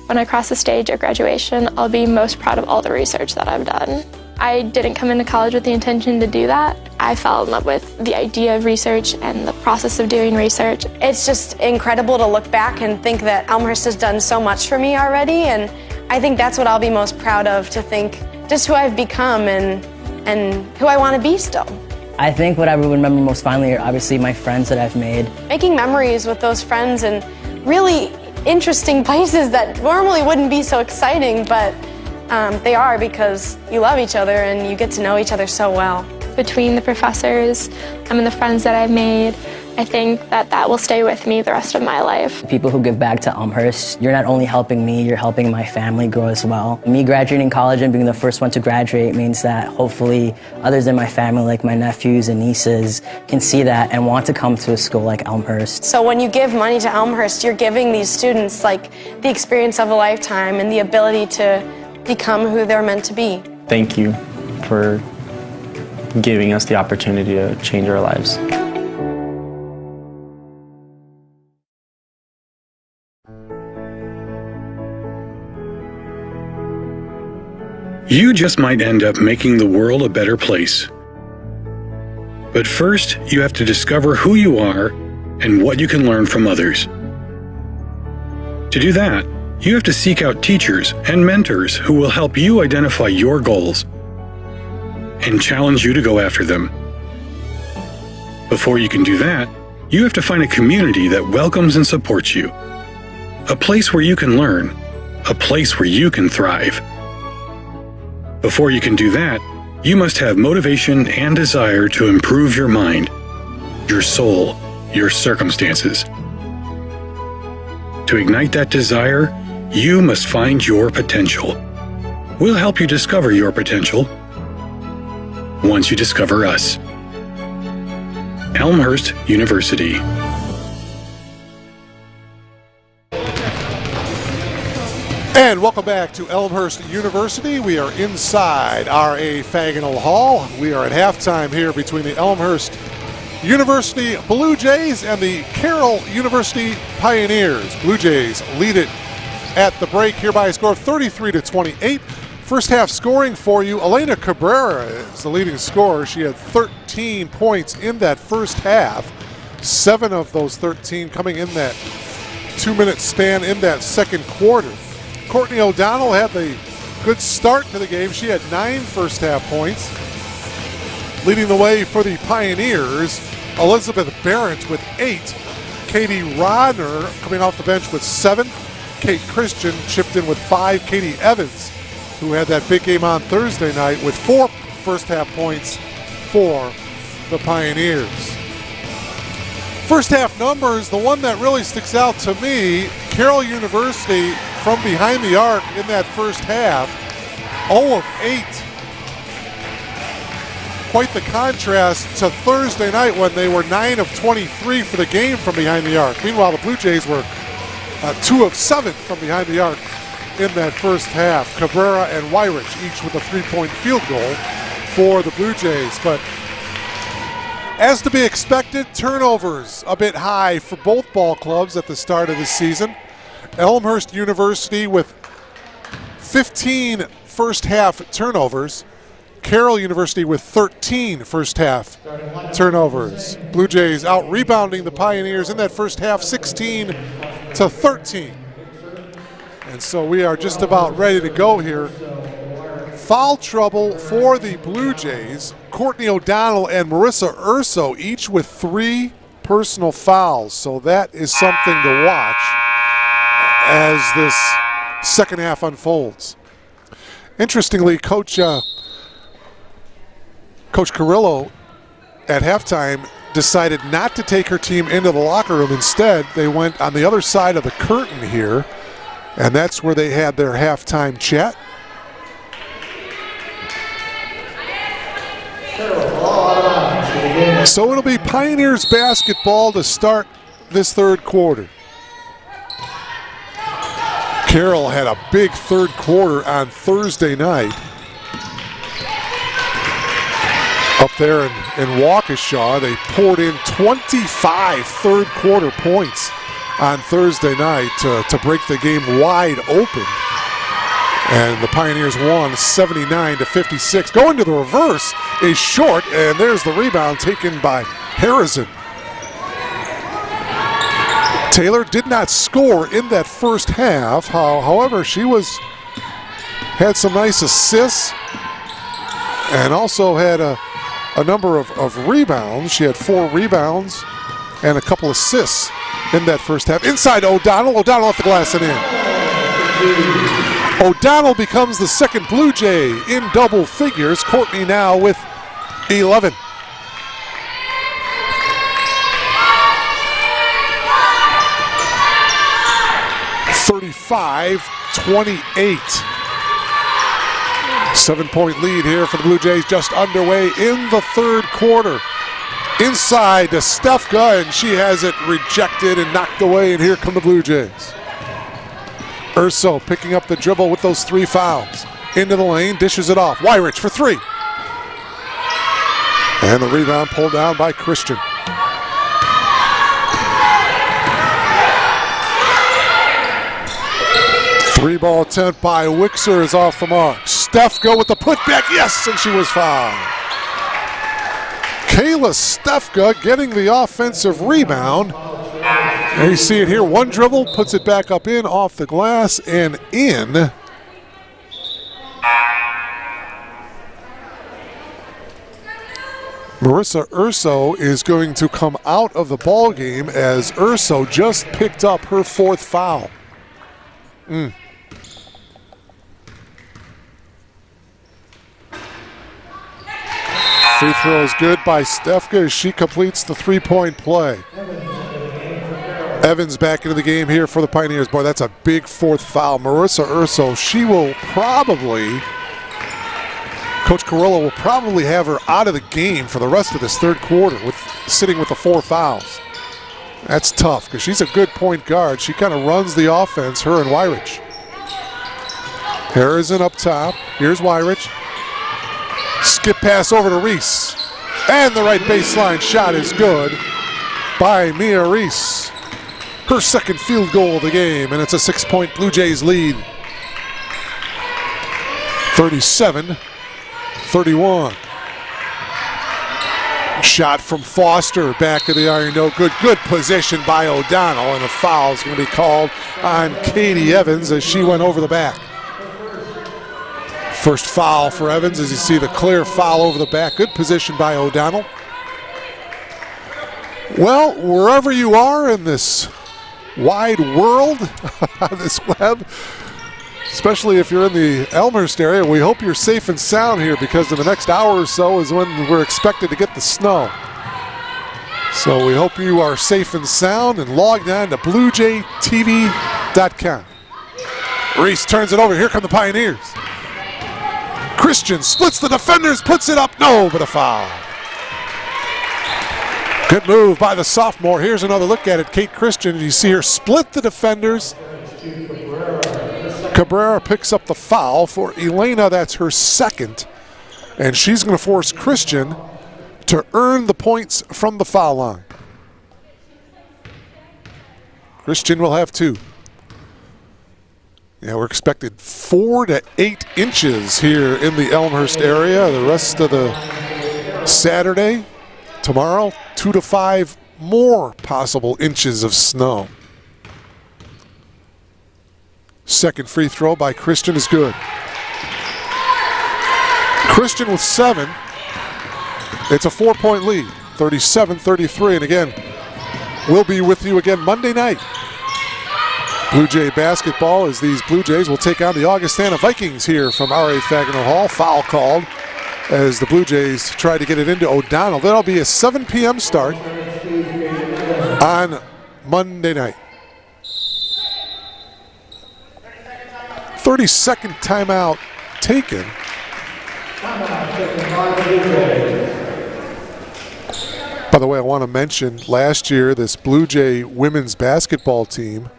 When I cross the stage at graduation, I'll be most proud of all the research that I've done. I didn't come into college with the intention to do that. I fell in love with the idea of research and the process of doing research. It's just incredible to look back and think that Elmhurst has done so much for me already, and I think that's what I'll be most proud of, to think just who I've become and who I want to be still. I think what I would remember most fondly are obviously my friends that I've made. Making memories with those friends in really interesting places that normally wouldn't be so exciting, but they are because you love each other and you get to know each other so well. between the professors and the friends that I've made, I think that will stay with me the rest of my life. People who give back to Elmhurst, you're not only helping me, you're helping my family grow as well. Me graduating college and being the first one to graduate means that hopefully others in my family, like my nephews and nieces, can see that and want to come to a school like Elmhurst. So when you give money to Elmhurst, you're giving these students like the experience of a lifetime and the ability to become who they're meant to be. Thank you for giving us the opportunity to change our lives. You just might end up making the world a better place. But first, you have to discover who you are and what you can learn from others. To do that, you have to seek out teachers and mentors who will help you identify your goals and challenge you to go after them. Before you can do that, you have to find a community that welcomes and supports you. A place where you can learn, a place where you can thrive. Before you can do that, you must have motivation and desire to improve your mind, your soul, your circumstances. To ignite that desire, you must find your potential. We'll help you discover your potential once you discover us. Elmhurst University. And welcome back to Elmhurst University. We are inside R.A. Fagnall Hall. We are at halftime here between the Elmhurst University Blue Jays and the Carroll University Pioneers. Blue Jays lead it at the break here by a score of 33-28. First half scoring for you, Elena Cabrera is the leading scorer. She had 13 points in that first half. 7 of those 13 coming in that 2-minute span in that second quarter. Courtney O'Donnell had the good start to the game. She had 9 first half points. Leading the way for the Pioneers, Elizabeth Barrett with 8. Katie Rodner coming off the bench with 7. Kate Christian chipped in with 5. Katie Evans, who had that big game on Thursday night, with 4 first half points for the Pioneers. First half numbers, the one that really sticks out to me, Carroll University from behind the arc in that first half, 0 of 8. Quite the contrast to Thursday night when they were 9 of 23 for the game from behind the arc. Meanwhile, the Blue Jays were 2 of 7 from behind the arc in that first half. Cabrera and Weirich each with a 3-point field goal for the Blue Jays. But as to be expected, turnovers a bit high for both ball clubs at the start of the season. Elmhurst University with 15 first half turnovers. Carroll University with 13 first half turnovers. Blue Jays out rebounding the Pioneers in that first half, 16-13. And so we are just about ready to go here. Foul trouble for the Blue Jays. Courtney O'Donnell and Marissa Urso each with 3 personal fouls. So that is something to watch as this second half unfolds. Interestingly, Coach Carrillo at halftime decided not to take her team into the locker room. Instead, they went on the other side of the curtain here, and that's where they had their halftime chat. So it'll be Pioneers basketball to start this third quarter. Carroll had a big third quarter on Thursday night up there in Waukesha. They poured in 25 third quarter points on Thursday night to break the game wide open. And the Pioneers won 79-56. Going to the reverse is short, and there's the rebound taken by Harrison. Taylor did not score in that first half. However, she had some nice assists and also had a number of rebounds. She had 4 rebounds and a couple assists in that first half. Inside O'Donnell. O'Donnell off the glass and in. O'Donnell becomes the second Blue Jay in double figures. Courtney now with 11. (35-28). 7-point lead here for the Blue Jays, just underway in the third quarter. Inside to Stefka, and she has it rejected and knocked away, and here come the Blue Jays. Urso picking up the dribble with those 3 fouls. Into the lane, dishes it off. Weirich for 3. And the rebound pulled down by Christian. Three-ball attempt by Wixer is off the mark. Stefka with the putback, yes, and she was fouled. Kayla Stefka getting the offensive rebound. And you see it here, one dribble, puts it back up in, off the glass, and in. Marissa Urso is going to come out of the ball game as Urso just picked up her 4th foul. Free throw is good by Stefka as she completes the 3-point play. Evans back into the game here for the Pioneers. Boy, that's a big 4th foul. Marissa Urso, she will probably, Coach Carroll will probably have her out of the game for the rest of this third quarter, sitting with the 4 fouls. That's tough because she's a good point guard. She kind of runs the offense, her and Weirich. Harrison up top. Here's Weirich. Skip pass over to Reese. And the right baseline shot is good by Mia Reese. Her second field goal of the game, and it's a 6-point Blue Jays lead. 37-31. Shot from Foster, back of the iron, no good. Good position by O'Donnell, and a foul is going to be called on Katie Evans as she went over the back. First foul for Evans, as you see the clear foul over the back. Good position by O'Donnell. Well, wherever you are in this wide world, this web, especially if you're in the Elmhurst area, we hope you're safe and sound here, because in the next hour or so is when we're expected to get the snow. So we hope you are safe and sound and logged on to BlueJayTV.com. Reese turns it over. Here come the Pioneers. Christian splits the defenders, puts it up. No, but a foul. Good move by the sophomore. Here's another look at it. Kate Christian, you see her split the defenders. Cabrera picks up the foul for Elena. That's her second. And she's going to force Christian to earn the points from the foul line. Christian will have 2. Yeah, we're expected 4 to 8 inches here in the Elmhurst area. The rest of the Saturday, tomorrow, 2 to 5 more possible inches of snow. Second free throw by Christian is good. Christian with 7. It's a 4-point lead, 37-33. And again, we'll be with you again Monday night. Blue Jay basketball, as these Blue Jays will take on the Augustana Vikings here from R.A. Fagnall Hall. Foul called as the Blue Jays try to get it into O'Donnell. That'll be a 7 p.m. start on Monday night. 30-second timeout taken. By the way, I want to mention last year this Blue Jay women's basketball team,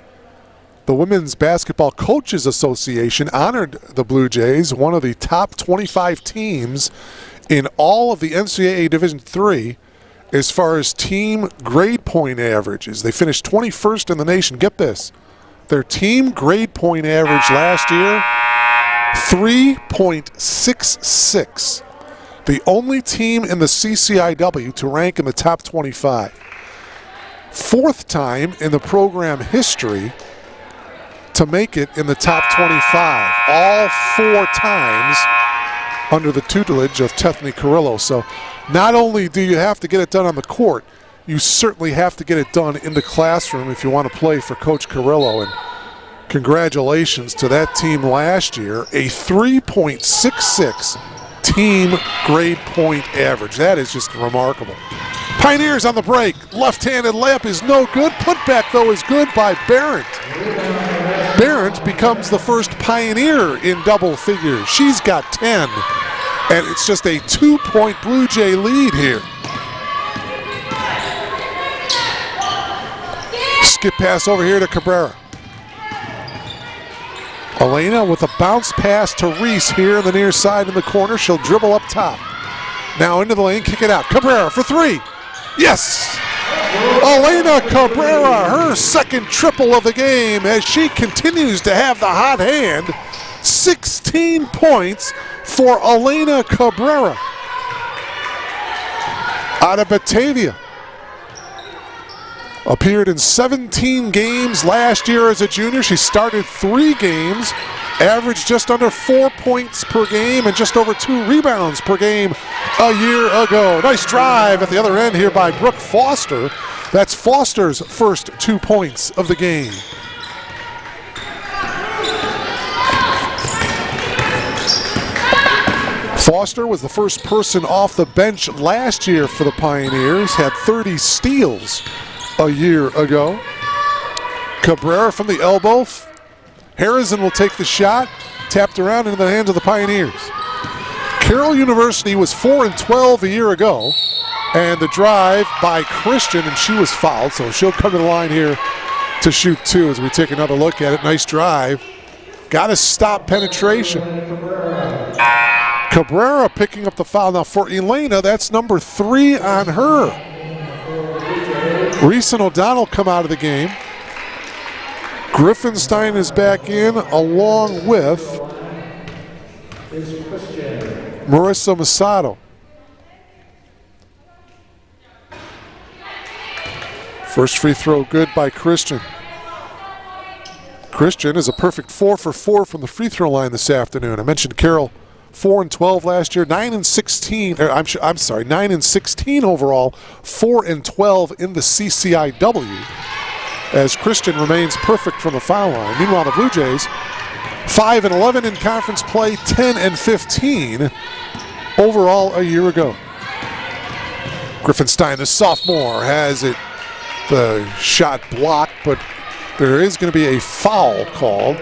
the Women's Basketball Coaches Association honored the Blue Jays, one of the top 25 teams in all of the NCAA Division III as far as team grade point averages. They finished 21st in the nation. Get this. Their team grade point average last year, 3.66. The only team in the CCIW to rank in the top 25. 4th time in the program history to make it in the top 25. All 4 times under the tutelage of Tethany Carrillo. So not only do you have to get it done on the court, you certainly have to get it done in the classroom if you want to play for Coach Carrillo. And congratulations to that team last year, a 3.66 team grade point average. That is just remarkable. Pioneers on the break. Left-handed layup is no good. Putback, though, is good by Barrett. Barrett becomes the first Pioneer in double figures. She's got 10. And it's just a 2-point Blue Jay lead here. Skip pass over here to Cabrera. Elena with a bounce pass to Reese here on the near side in the corner. She'll dribble up top. Now into the lane, kick it out. Cabrera for three. Yes! Elena Cabrera, her second triple of the game as she continues to have the hot hand. 16 points for Elena Cabrera out of Batavia. Appeared in 17 games last year as a junior. She started 3 games, averaged just under 4 points per game and just over 2 rebounds per game a year ago. Nice drive at the other end here by Brooke Foster. That's Foster's first 2 points of the game. Foster was the first person off the bench last year for the Pioneers, had 30 steals a year ago. Cabrera from the elbow. Harrison will take the shot, tapped around into the hands of the Pioneers. Carroll University was 4-12 a year ago, and the drive by Christian, and she was fouled, so she'll come to the line here to shoot 2 as we take another look at it. Nice drive. Got to stop penetration. Cabrera picking up the foul. Now for Elena, that's number 3 on her. Reese and O'Donnell come out of the game. Griffinstein is back in along with Marissa Masato. First free throw good by Christian. Christian is a perfect 4 for 4 from the free throw line this afternoon. I mentioned Carroll 4-12 last year, 9-16. I'm sorry, 9-16 overall, 4-12 in the CCIW. As Christian remains perfect from the foul line. Meanwhile, the Blue Jays 5-11 in conference play, 10-15 overall a year ago. Griffinstein, the sophomore, has it. The shot blocked, but there is going to be a foul called.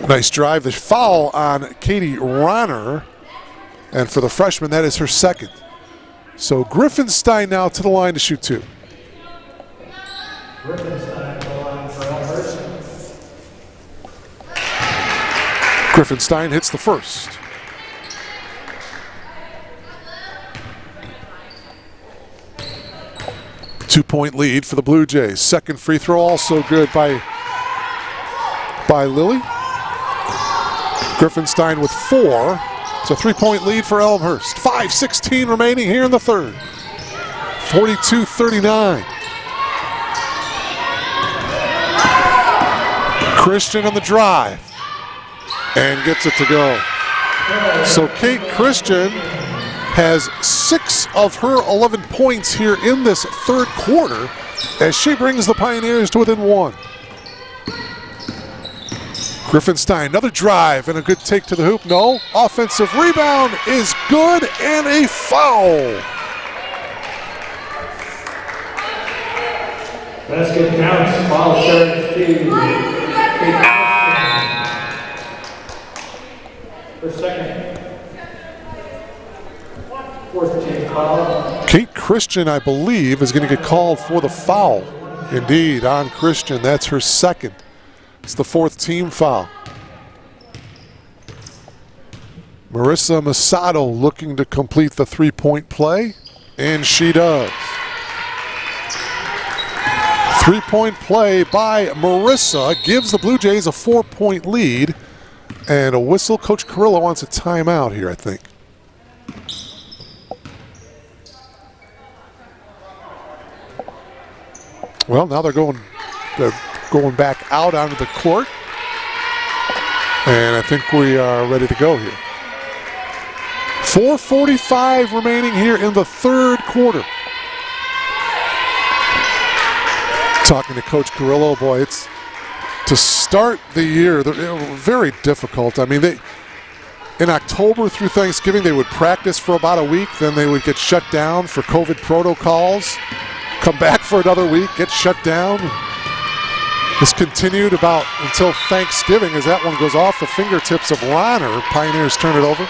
Nice drive. The foul on Katie Ronner. And for the freshman, that is her second. So Griffinstein now to the line to shoot 2. Griffinstein hits the first. Two-point lead for the Blue Jays. Second free throw also good by Lily. Griffinstein with 4. It's a 3-point lead for Elmhurst. 5:16 remaining here in the third. 42-39. Christian on the drive and gets it to go. So Kate Christian has 6 of her 11 points here in this third quarter as she brings the Pioneers to within 1. Griffinstein, another drive and a good take to the hoop. No, offensive rebound is good and a foul. Basket counts, foul charge to for second. Fourth team foul. Kate Christian, I believe, is going to get called for the foul. Indeed, on Christian, that's her second. It's the 4th team foul. Marissa Masato looking to complete the 3-point play, and she does. 3-point play by Marissa gives the Blue Jays a 4-point lead, and a whistle. Coach Carrillo wants a timeout here, I think. Well, now they're going back out onto the court. And I think we are ready to go here. 4:45 remaining here in the third quarter. Talking to Coach Carrillo, boy, it's to start the year, they're very difficult. I mean, in October through Thanksgiving, they would practice for about a week, then they would get shut down for COVID protocols, come back for another week, get shut down. This continued about until Thanksgiving as that one goes off the fingertips of Ronner. Pioneers turn it over.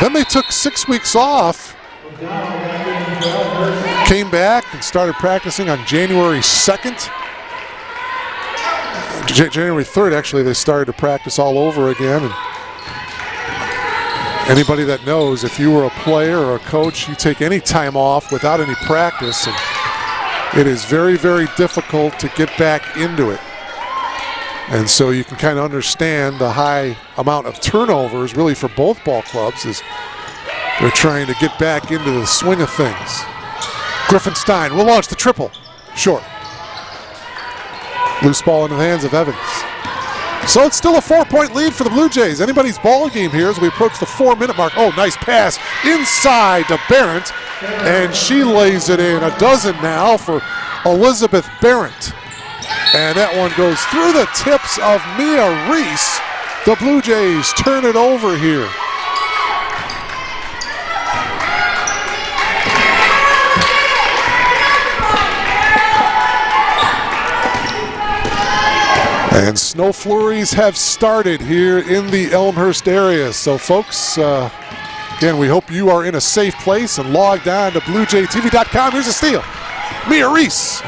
Then they took 6 weeks off, came back and started practicing on January 2nd. January 3rd, actually, they started to practice all over again. And anybody that knows, if you were a player or a coach, you take any time off without any practice, and it is very, very difficult to get back into it. And so you can kind of understand the high amount of turnovers really for both ball clubs as they're trying to get back into the swing of things. Griffinstein will launch the triple. Short. Loose ball into the hands of Evans. So it's still a 4-point lead for the Blue Jays. Anybody's ball game here as we approach the 4-minute mark. Oh, nice pass inside to Barrett, and she lays it in. A dozen now for Elizabeth Barrett. And that one goes through the tips of Mia Reese. The Blue Jays turn it over here. And snow flurries have started here in the Elmhurst area. So folks, again, we hope you are in a safe place and logged on to BlueJayTV.com. Here's a steal. Mia Reese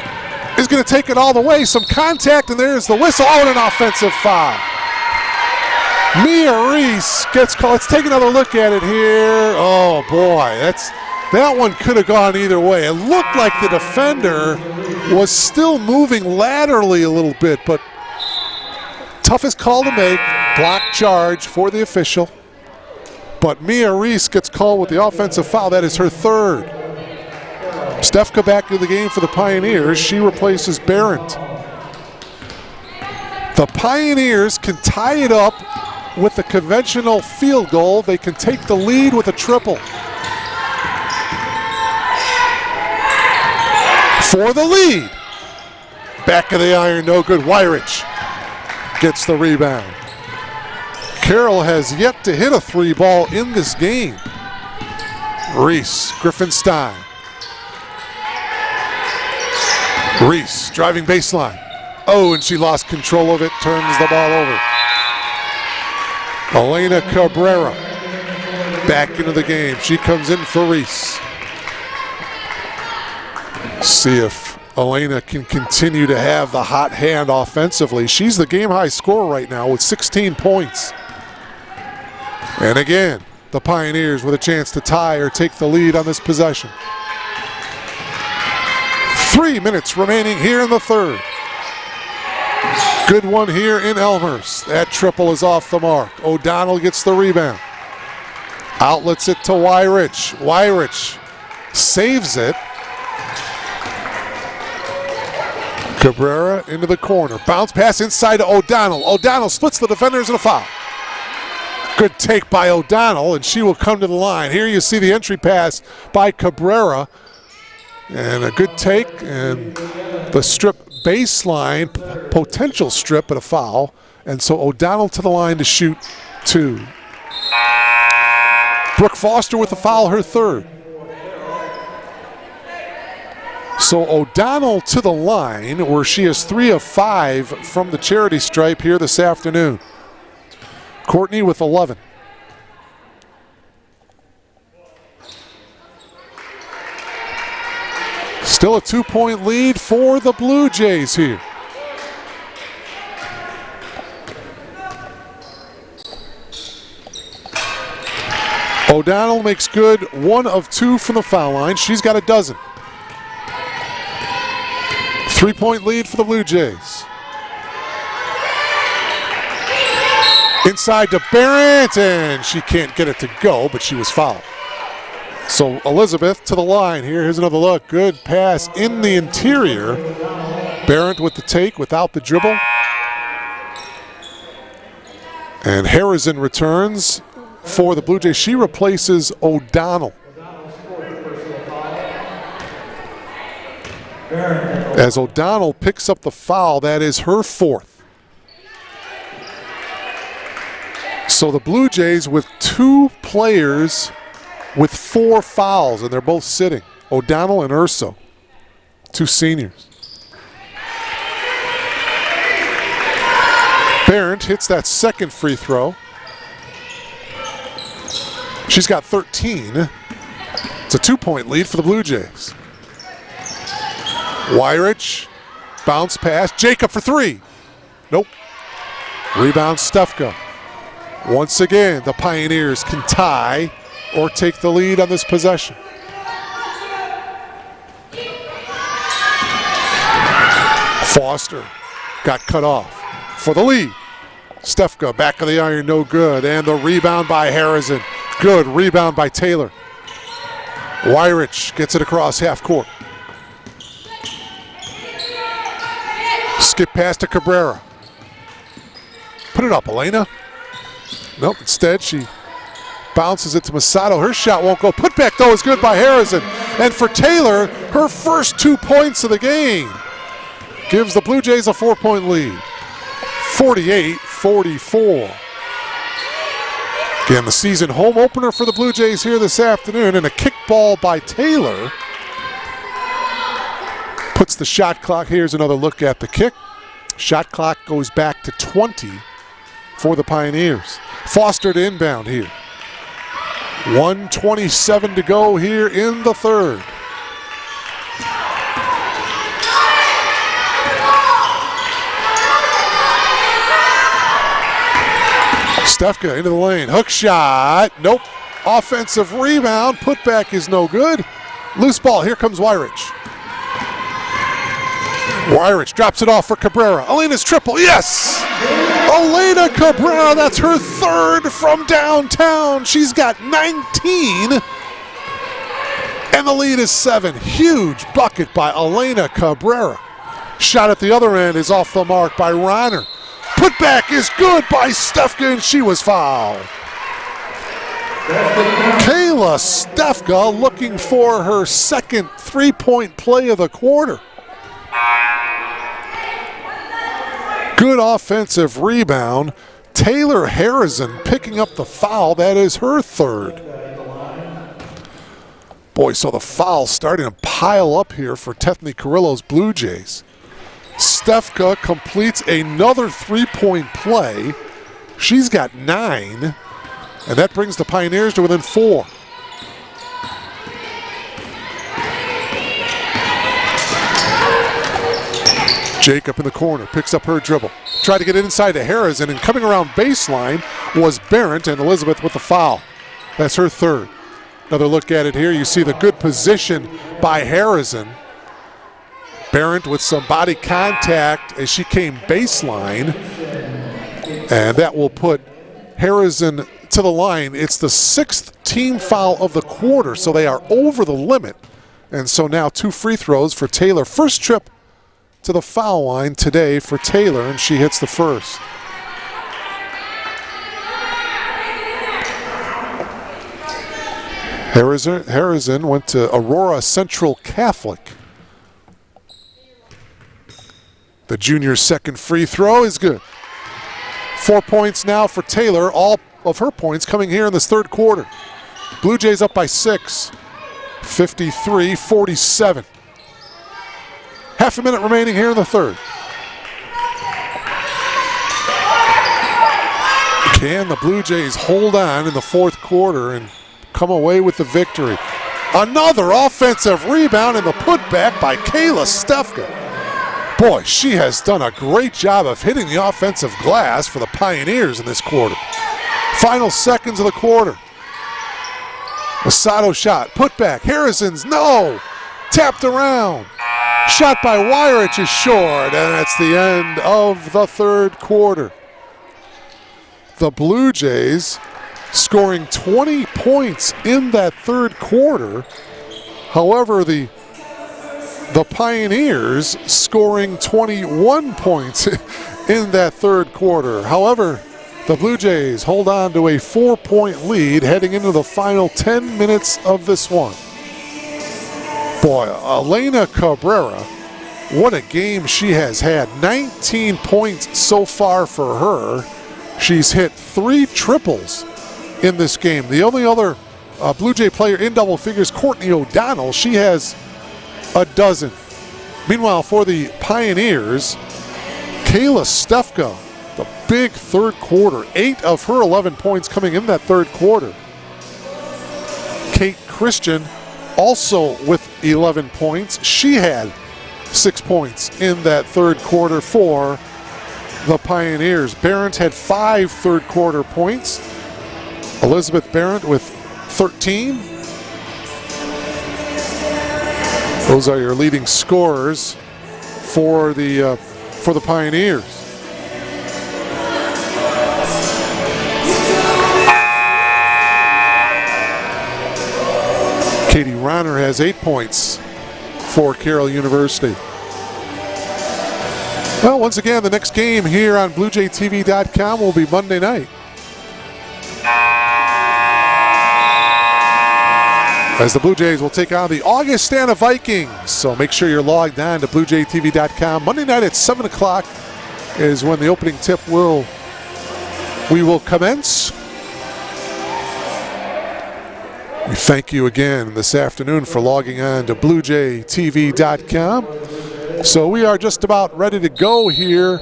is going to take it all the way. Some contact, and there's the whistle. Oh, and an offensive foul. Mia Reese gets called. Let's take another look at it here. Oh, boy. That one could have gone either way. It looked like the defender was still moving laterally a little bit, but toughest call to make. Block charge for the official. But Mia Reese gets called with the offensive foul. That is her third. Stefka back to the game for the Pioneers. She replaces Barrett. The Pioneers can tie it up with a conventional field goal. They can take the lead with a triple. For the lead. Back of the iron, no good. Wyrich gets the rebound. Carroll has yet to hit a three ball in this game. Reese, Griffinstein. Reese driving baseline. Oh, and she lost control of it, turns the ball over. Elena Cabrera back into the game. She comes in for Reese. See if Elena can continue to have the hot hand offensively. She's the game high scorer right now with 16 points. And again, the Pioneers with a chance to tie or take the lead on this possession. 3 minutes remaining here in the third. Good one here in Elmhurst. That triple is off the mark. O'Donnell gets the rebound. Outlets it to Wyrich. Wyrich saves it. Cabrera into the corner. Bounce pass inside to O'Donnell. O'Donnell splits the defenders and a foul. Good take by O'Donnell, and she will come to the line. Here you see the entry pass by Cabrera. And a good take, and the strip baseline, potential strip, but a foul. And so O'Donnell to the line to shoot two. Brooke Foster with the foul, her third. So O'Donnell to the line, where she is 3 of 5 from the charity stripe here this afternoon. Courtney with 11. Still a 2-point lead for the Blue Jays here. O'Donnell makes good 1 of 2 from the foul line. She's got a dozen. 3-point lead for the Blue Jays. Inside to Barrett, and she can't get it to go, but she was fouled. So Elizabeth to the line here. Here's another look. Good pass in the interior. Barrett with the take without the dribble. And Harrison returns for the Blue Jays. She replaces O'Donnell. As O'Donnell picks up the foul, that is her fourth. So the Blue Jays with 2 players with 4 fouls, and they're both sitting. O'Donnell and Urso, 2 seniors. Barrett hits that second free throw. She's got 13. It's a 2-point lead for the Blue Jays. Wyrich, bounce pass, Jacob for 3. Nope. Rebound Stefka. Once again, the Pioneers can tie or take the lead on this possession. Foster got cut off for the lead. Stefka, back of the iron, no good. And the rebound by Harrison. Good rebound by Taylor. Wyrich gets it across half court. Skip pass to Cabrera. Put it up, Elena. Nope, instead she bounces it to Masato. Her shot won't go. Put back though is good by Harrison. And for Taylor, her first 2 points of the game gives the Blue Jays a 4-point lead. 48-44. Again, the season home opener for the Blue Jays here this afternoon, and a kick ball by Taylor puts the shot clock. Here's another look at the kick. Shot clock goes back to 20 for the Pioneers. Foster to inbound here. 1:27 to go here in the third. Stefka into the lane, hook shot, nope. Offensive rebound, putback is no good. Loose ball, here comes Wyrich. Wyrich drops it off for Cabrera. Elena's triple, yes! Elena Cabrera, that's her 3rd from downtown. She's got 19, and the lead is 7. Huge bucket by Elena Cabrera. Shot at the other end is off the mark by Ronner. Putback is good by Stefka, and she was fouled. Kayla Stefka looking for her second 3-point play of the quarter. Good offensive rebound. Taylor Harrison picking up the foul. That is her 3rd. Boy, so the foul's starting to pile up here for Tethny Carrillo's Blue Jays. Stefka completes another 3-point play. She's got 9, and that brings the Pioneers to within 4. Jacob in the corner, picks up her dribble. Tried to get it inside to Harrison, and coming around baseline was Barrett, and Elizabeth with the foul. That's her 3rd. Another look at it here. You see the good position by Harrison. Barrett with some body contact as she came baseline, and that will put Harrison to the line. It's the 6th team foul of the quarter, so they are over the limit. And so now 2 free throws for Taylor. First trip to the foul line today for Taylor, and she hits the first. Harrison went to Aurora Central Catholic. The junior's second free throw is good. 4 points now for Taylor, all of her points coming here in this 3rd quarter. Blue Jays up by 6, 53-47. Half a minute remaining here in the 3rd. Can the Blue Jays hold on in the 4th quarter and come away with the victory? Another offensive rebound and the putback by Kayla Stefka. Boy, she has done a great job of hitting the offensive glass for the Pioneers in this quarter. Final seconds of the quarter. Masato shot, putback, Harrison's no! Tapped around. Shot by Wyrich is short, and that's the end of the 3rd quarter. The Blue Jays scoring 20 points in that 3rd quarter. However, the Pioneers scoring 21 points in that 3rd quarter. However, the Blue Jays hold on to a 4-point lead heading into the final 10 minutes of this one. Boy, Elena Cabrera, what a game she has had. 19 points so far for her, She's hit 3 triples in this game. The only other Blue Jay player in double figures, Courtney O'Donnell, she has a dozen. Meanwhile, for the Pioneers, Kayla Stefka, the big third quarter, 8 of her 11 points coming in that third quarter. Kate Christian also with 11 points. She had 6 points in that third quarter for the Pioneers. Barrett had 5 third quarter points. Elizabeth Barrett with 13. Those are your leading scorers for the Pioneers. Katie Ronner has 8 points for Carroll University. Well, once again, the next game here on BlueJayTV.com will be Monday night. As the Blue Jays will take on the Augustana Vikings. So make sure you're logged on to BlueJayTV.com. Monday night at 7 o'clock is when the opening tip we will commence. We thank you again this afternoon for logging on to BlueJayTV.com. So we are just about ready to go here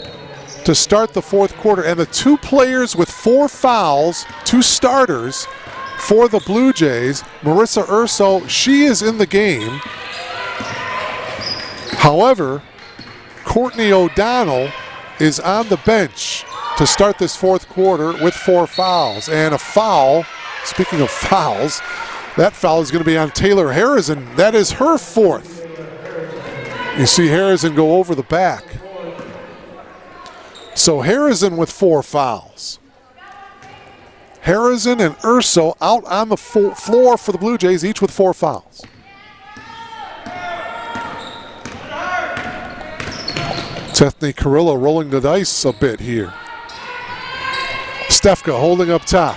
to start the fourth quarter. And the 2 players with 4 fouls, 2 starters, for the Blue Jays, Marissa Urso, she is in the game. However, Courtney O'Donnell is on the bench to start this fourth quarter with 4 fouls. And a foul, speaking of fouls, that foul is going to be on Taylor Harrison. That is her 4th. You see Harrison go over the back. So Harrison with 4 fouls. Harrison and Urso out on the floor for the Blue Jays, each with 4 fouls. Tethny Carrillo rolling the dice a bit here. Stefka holding up top.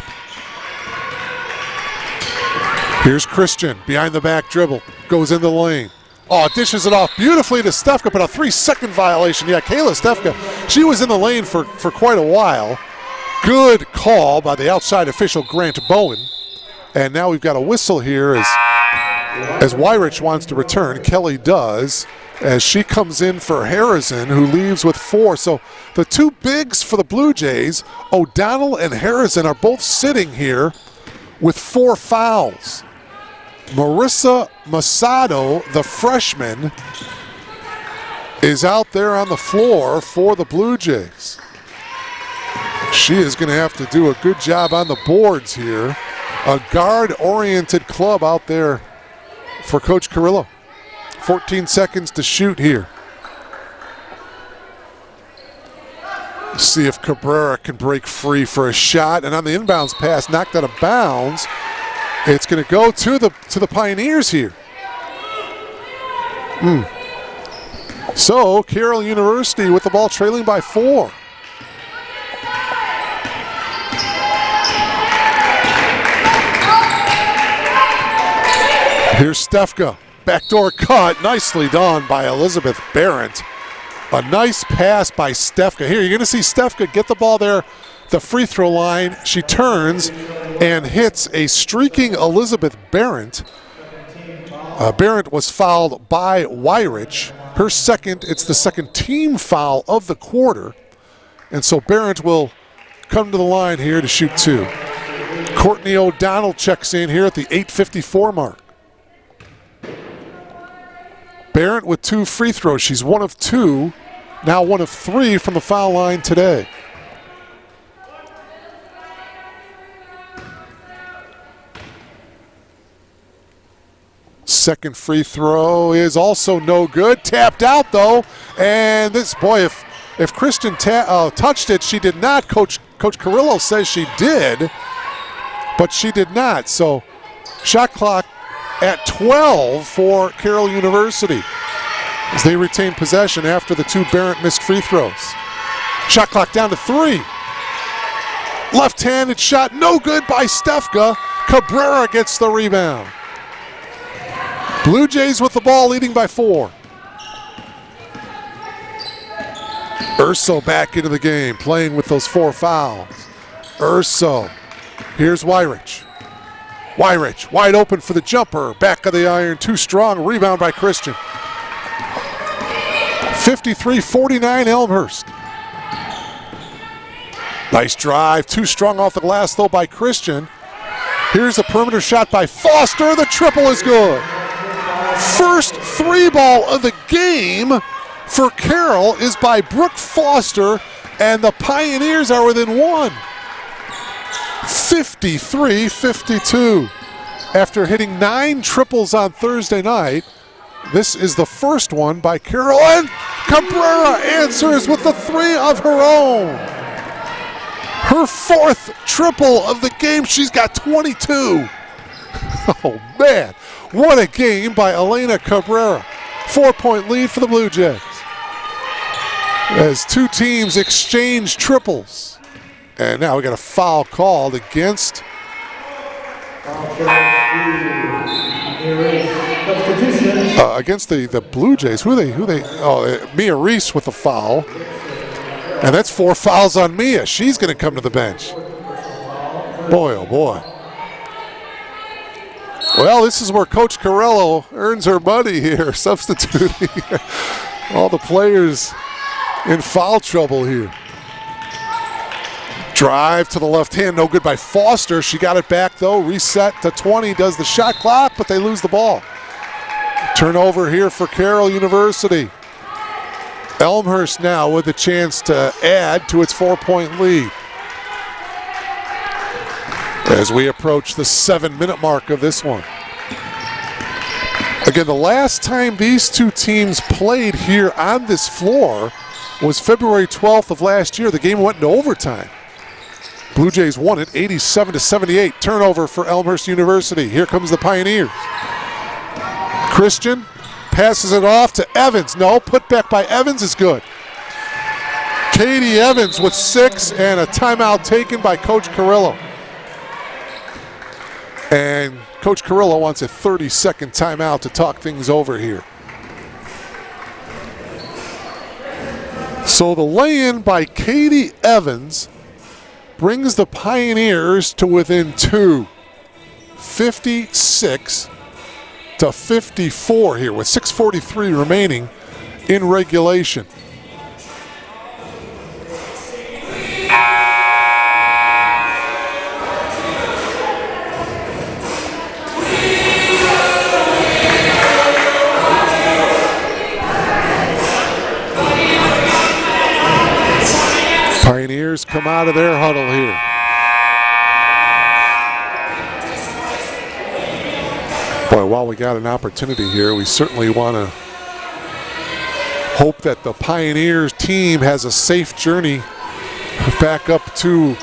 Here's Christian, behind the back dribble, goes in the lane. Oh, dishes it off beautifully to Stefka, but a 3-second violation. Yeah, Kayla Stefka, she was in the lane for quite a while. Good call by the outside official, Grant Bowen. And now we've got a whistle here as Weirich wants to return. Kelly does, as she comes in for Harrison, who leaves with 4. So the 2 bigs for the Blue Jays, O'Donnell and Harrison, are both sitting here with 4 fouls. Marissa Masado, the freshman, is out there on the floor for the Blue Jays. She is going to have to do a good job on the boards here. A guard-oriented club out there for Coach Carrillo. 14 seconds to shoot here. See if Cabrera can break free for a shot. And on the inbounds pass, knocked out of bounds. It's going to go to the Pioneers here. So Carroll University with the ball trailing by 4. Here's Stefka, backdoor cut, nicely done by Elizabeth Barrett. A nice pass by Stefka. Here, you're going to see Stefka get the ball there, the free throw line. She turns and hits a streaking Elizabeth Barrett. Barrett was fouled by Weirich. Her second, it's the second team foul of the quarter. And so Barrett will come to the line here to shoot 2. Courtney O'Donnell checks in here at the 8:54 mark. Barrett with 2 free throws. She's 1 of 2, now 1 of 3 from the foul line today. Second free throw is also no good. Tapped out though, and this boy, if Christian touched it, she did not. Coach Carrillo says she did, but she did not. So shot clock at 12 for Carroll University as they retain possession after the 2 Barrett missed free throws. Shot clock down to 3. Left-handed shot, no good by Stefka. Cabrera gets the rebound. Blue Jays with the ball, leading by 4. Urso back into the game, playing with those 4 fouls. Urso. Here's Weirich. Weirich wide open for the jumper. Back of the iron, too strong. Rebound by Christian. 53-49 Elmhurst. Nice drive, too strong off the glass though by Christian. Here's a perimeter shot by Foster. The triple is good. First three ball of the game for Carroll is by Brooke Foster, and the Pioneers are within one. 53-52. After hitting 9 triples on Thursday night, this is the first one by Carroll, and Cabrera answers with the 3 of her own. Her 4th triple of the game. She's got 22. Oh, man. What a game by Elena Cabrera. 4-point lead for the Blue Jays. As two teams exchange triples. And now we got a foul called against the Blue Jays. Who they? Oh, Mia Reese with the foul. And that's 4 fouls on Mia. She's going to come to the bench. Boy, oh boy. Well, this is where Coach Carroll earns her money here, substituting all the players in foul trouble here. Drive to the left hand, no good by Foster. She got it back though, reset to 20, does the shot clock, but they lose the ball. Turnover here for Carroll University. Elmhurst now with a chance to add to its 4-point lead. As we approach the 7-minute mark of this one. Again, the last time these two teams played here on this floor was February 12th of last year. The game went into overtime. Blue Jays won it 87-78. Turnover for Elmhurst University. Here comes the Pioneers. Christian passes it off to Evans. No, put back by Evans is good. Katie Evans with 6 and a timeout taken by Coach Carrillo. And Coach Carrillo wants a 30-second timeout to talk things over here. So the lay-in by Katie Evans brings the Pioneers to within 2. 56-54 here with 6:43 remaining in regulation. Pioneers come out of their huddle here. Boy, while we got an opportunity here, we certainly want to hope that the Pioneers team has a safe journey back up to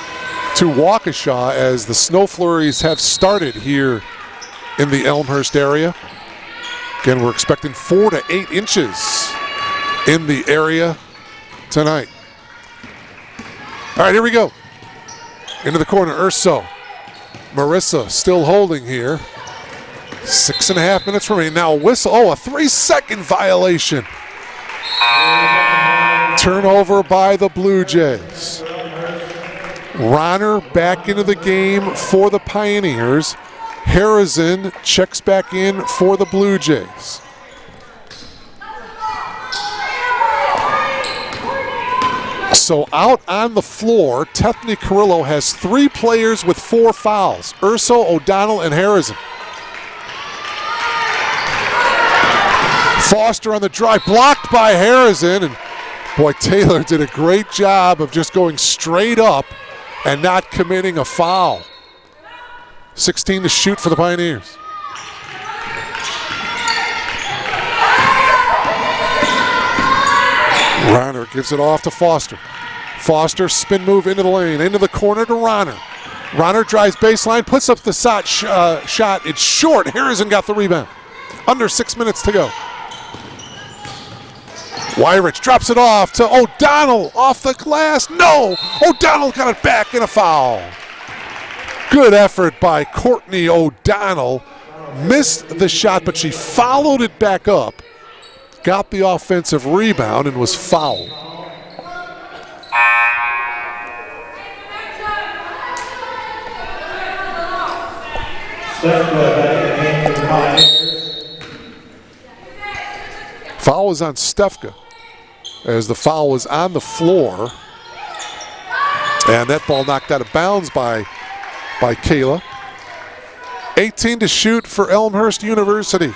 Waukesha as the snow flurries have started here in the Elmhurst area. Again, we're expecting 4 to 8 inches in the area tonight. All right, here we go. Into the corner, Urso. Marissa still holding here. 6.5 minutes remaining. Now a whistle. Oh, a 3-second violation. Turnover by the Blue Jays. Ronner back into the game for the Pioneers. Harrison checks back in for the Blue Jays. So out on the floor, Tethany Carrillo has 3 players with 4 fouls. Urso, O'Donnell, and Harrison. Foster on the drive, blocked by Harrison. And boy, Taylor did a great job of just going straight up and not committing a foul. 16 to shoot for the Pioneers. Ronner gives it off to Foster. Foster spin move into the lane, into the corner to Ronner. Ronner drives baseline, puts up the shot. It's short. Harrison got the rebound. Under 6 minutes to go. Weirich drops it off to O'Donnell off the glass. No! O'Donnell got it back in a foul. Good effort by Courtney O'Donnell. Missed the shot, but she followed it back up. Got the offensive rebound and was fouled. Foul was on Stefka as the foul was on the floor. And that ball knocked out of bounds by Kayla. 18 to shoot for Elmhurst University.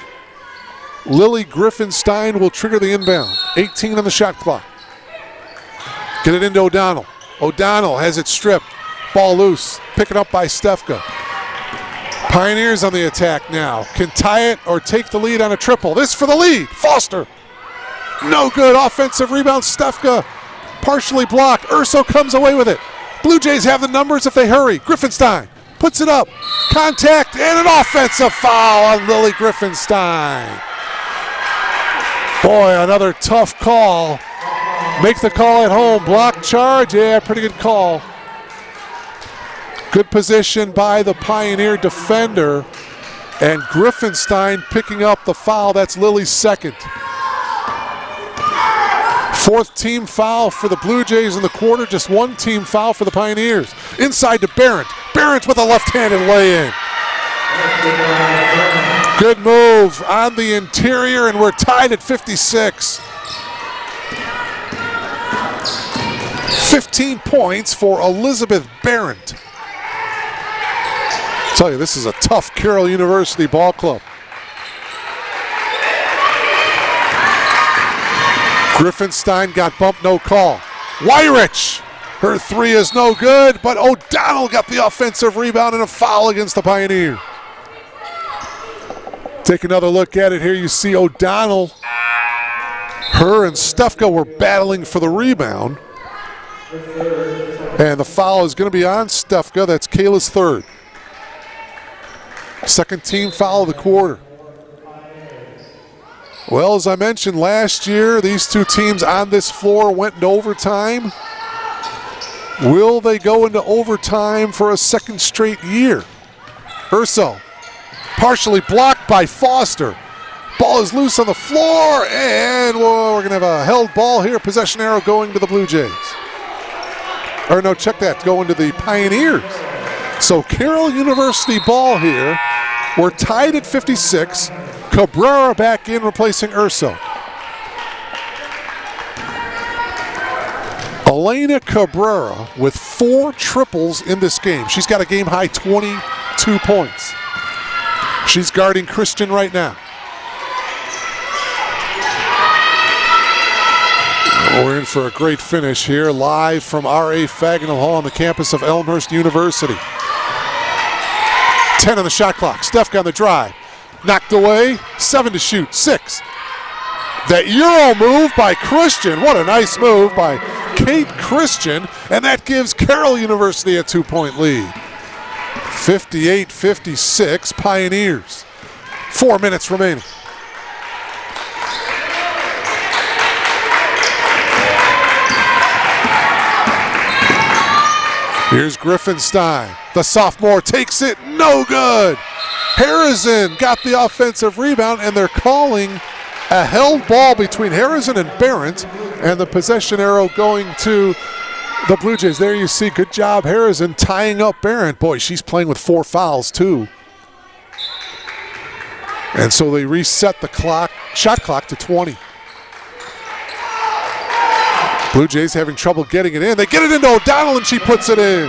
Lily Griffinstein will trigger the inbound. 18 on the shot clock. Get it into O'Donnell. O'Donnell has it stripped. Ball loose. Pick it up by Stefka. Pioneers on the attack now. Can tie it or take the lead on a triple. This for the lead. Foster. No good. Offensive rebound. Stefka partially blocked. Urso comes away with it. Blue Jays have the numbers if they hurry. Griffinstein puts it up. Contact and an offensive foul on Lily Griffinstein. Boy, another tough call. Make the call at home. Block charge. Yeah, pretty good call. Good position by the Pioneer defender. And Griffinstein picking up the foul. That's Lily's second. Fourth team foul for the Blue Jays in the quarter. Just one team foul for the Pioneers. Inside to Barrett. Barrett with a left-handed lay-in. Good move on the interior, and we're tied at 56. 15 points for Elizabeth Barrett. I tell you, this is a tough Carroll University ball club. Griffinstein got bumped, no call. Weirich, her three is no good, but O'Donnell got the offensive rebound and a foul against the Pioneer. Take another look at it here. You see O'Donnell. Her and Stefka were battling for the rebound. And the foul is going to be on Stefka. That's Kayla's third. Second team foul of the quarter. Well, as I mentioned last year, these two teams on this floor went into overtime. Will they go into overtime for a second straight year? Urso, partially blocked by Foster. Ball is loose on the floor, and we're going to have a held ball here. Possession arrow going to the Blue Jays. Or no, check that, going to the Pioneers. So Carroll University ball here. We're tied at 56. Cabrera back in, replacing Urso. Elena Cabrera with 4 triples in this game. She's got a game-high 22 points. She's guarding Christian right now. We're in for a great finish here, live from R.A. Fagnall Hall on the campus of Elmhurst University. 10 on the shot clock. Stefka on the drive. Knocked away. 7 to shoot. 6. That Euro move by Christian. What a nice move by Kate Christian. And that gives Carroll University a 2-point lead. 58-56 Pioneers. 4 minutes remaining. Here's Griffinstein. The sophomore takes it. No good. Harrison got the offensive rebound, and they're calling a held ball between Harrison and Barrett, and the possession arrow going to the Blue Jays. There you see, good job Harrison tying up Barrett. Boy, she's playing with 4 fouls too. And so they reset the shot clock to 20. Blue Jays having trouble getting it in. They get it into O'Donnell, and she puts it in.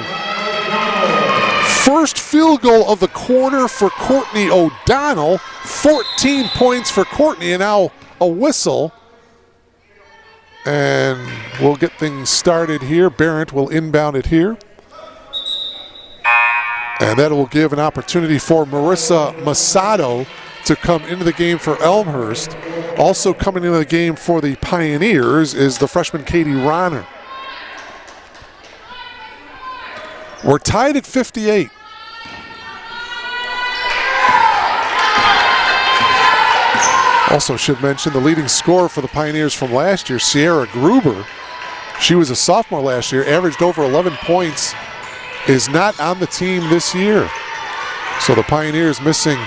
First field goal of the quarter for Courtney O'Donnell. 14 points for Courtney, and now a whistle. And we'll get things started here. Barrett will inbound it here. And that will give an opportunity for Marissa Masato to come into the game for Elmhurst. Also coming into the game for the Pioneers is the freshman Katie Ronner. We're tied at 58. Also should mention the leading scorer for the Pioneers from last year, Sierra Gruber. She was a sophomore last year, averaged over 11 points, is not on the team this year. So the Pioneers missing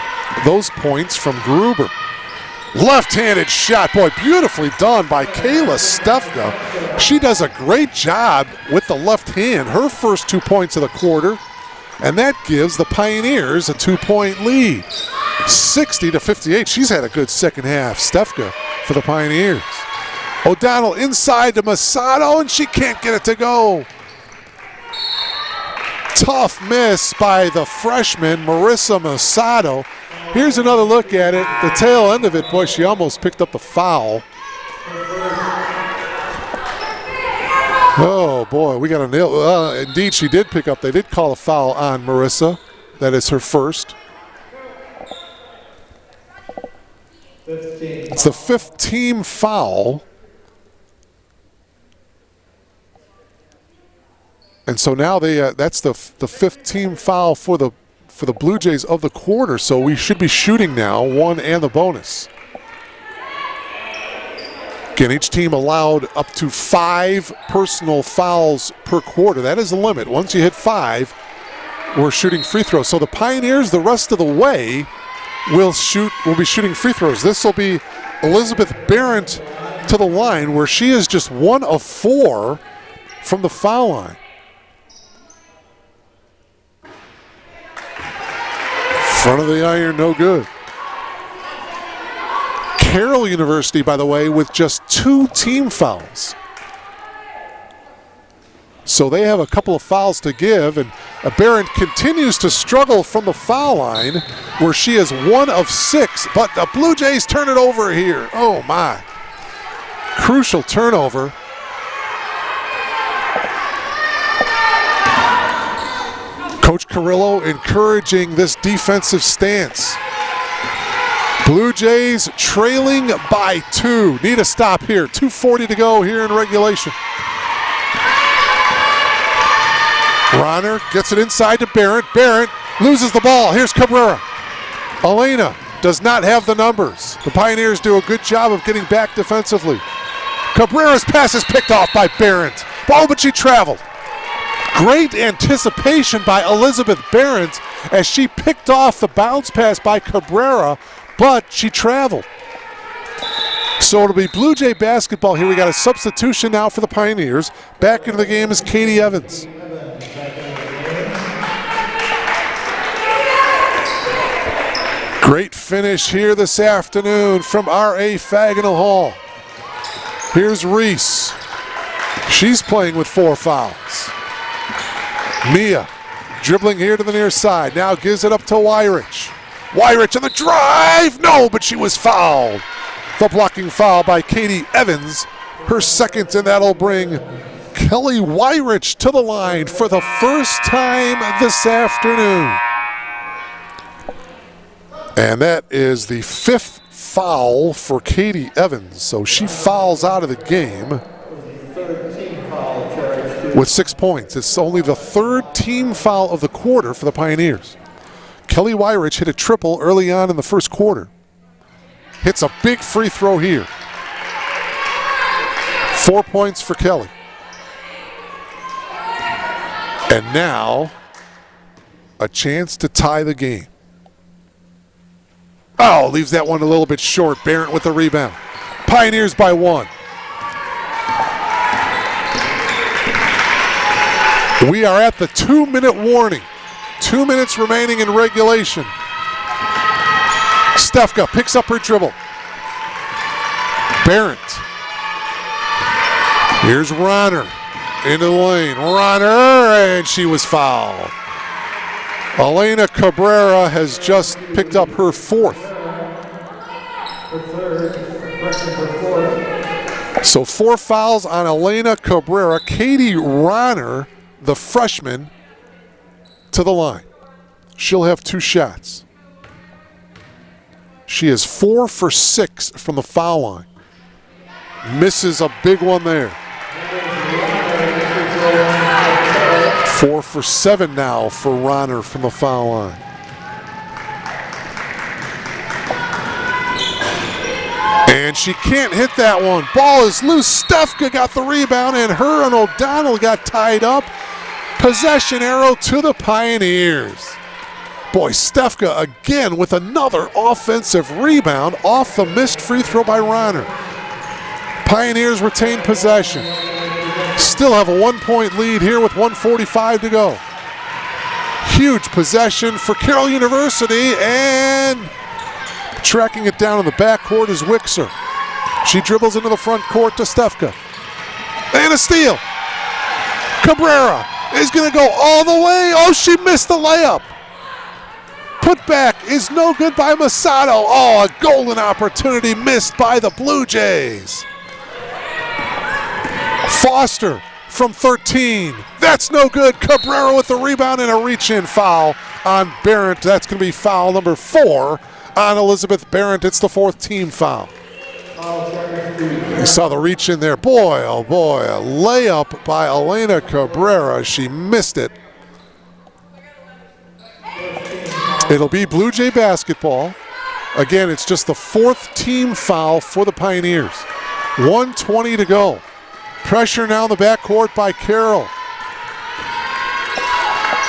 those points from Gruber. Left-handed shot, boy, beautifully done by Kayla Stefka. She does a great job with the left hand. Her first 2 points of the quarter. And that gives the Pioneers a 2-point lead. 60-58. She's had a good second half. Stefka for the Pioneers. O'Donnell inside to Masato, and she can't get it to go. Tough miss by the freshman, Marissa Masato. Here's another look at it. The tail end of it, boy, she almost picked up the foul. Oh, boy, we got a nail. Indeed, she did pick up. They did call a foul on Marissa. That is her first. It's the 5th team foul. And so now that's the 5th team foul for the Blue Jays of the quarter. So we should be shooting now, 1 and the bonus. Again, each team allowed up to 5 personal fouls per quarter. That is the limit. Once you hit 5, we're shooting free throws. So the Pioneers, the rest of the way, will be shooting free throws. This will be Elizabeth Barrett to the line, where she is just 1 of 4 from the foul line. Front of the iron, no good. Carroll University, by the way, with just 2 team fouls. So they have a couple of fouls to give, and Barrett continues to struggle from the foul line, where she is 1 of 6, but the Blue Jays turn it over here. Oh my. Crucial turnover. Coach Carrillo encouraging this defensive stance. Blue Jays trailing by 2. Need a stop here. 2:40 to go here in regulation. Ronner gets it inside to Barrett. Barrett loses the ball. Here's Cabrera. Elena does not have the numbers. The Pioneers do a good job of getting back defensively. Cabrera's pass is picked off by Barrett. Oh, but she traveled. Great anticipation by Elizabeth Barrett as she picked off the bounce pass by Cabrera, but she traveled. So it'll be Blue Jay basketball here. We got a substitution now for the Pioneers. Back into the game is Katie Evans. Great finish here this afternoon from R.A. Fagnall Hall. Here's Reese. She's playing with 4 fouls. Mia dribbling here to the near side. Now gives it up to Weirich. Weirich on the drive. No, but she was fouled. The blocking foul by Katie Evans. Her second, and that'll bring Kelly Weirich to the line for the first time this afternoon. And that is the 5th foul for Katie Evans. So she fouls out of the game with 6 points. It's only the 3rd team foul of the quarter for the Pioneers. Kelly Weirich hit a triple early on in the first quarter. Hits a big free throw here. 4 points for Kelly. And now, a chance to tie the game. Oh, leaves that one a little bit short. Barrett with the rebound. Pioneers by 1. We are at the 2-minute warning. 2 minutes remaining in regulation. Stefka picks up her dribble. Barrett. Here's Ronner into the lane. Ronner, and she was fouled. Elena Cabrera has just picked up her 4th. So 4 fouls on Elena Cabrera. Katie Ronner, the freshman, to the line. She'll have 2 shots. She is 4 for 6 from the foul line. Misses a big one there. 4 for 7 now for Ronner from the foul line. And she can't hit that one. Ball is loose. Stefka got the rebound, and her and O'Donnell got tied up. Possession arrow to the Pioneers. Boy, Stefka again with another offensive rebound off the missed free throw by Ronner. Pioneers retain possession. Still have a 1-point lead here with 1:45 to go. Huge possession for Carroll University, and tracking it down in the backcourt is Wixer. She dribbles into the front court to Stefka. And a steal. Cabrera is going to go all the way. Oh, she missed the layup. Put back is no good by Masato. Oh, a golden opportunity missed by the Blue Jays. Foster from 13. That's no good. Cabrera with the rebound and a reach-in foul on Barrett. That's going to be foul number 4 on Elizabeth Barrett. It's the 4th team foul. You saw the reach in there. Boy, oh boy, a layup by Elena Cabrera. She missed it. It'll be Blue Jay basketball. Again, it's just the 4th team foul for the Pioneers. 1:20 to go. Pressure now in the backcourt by Carroll.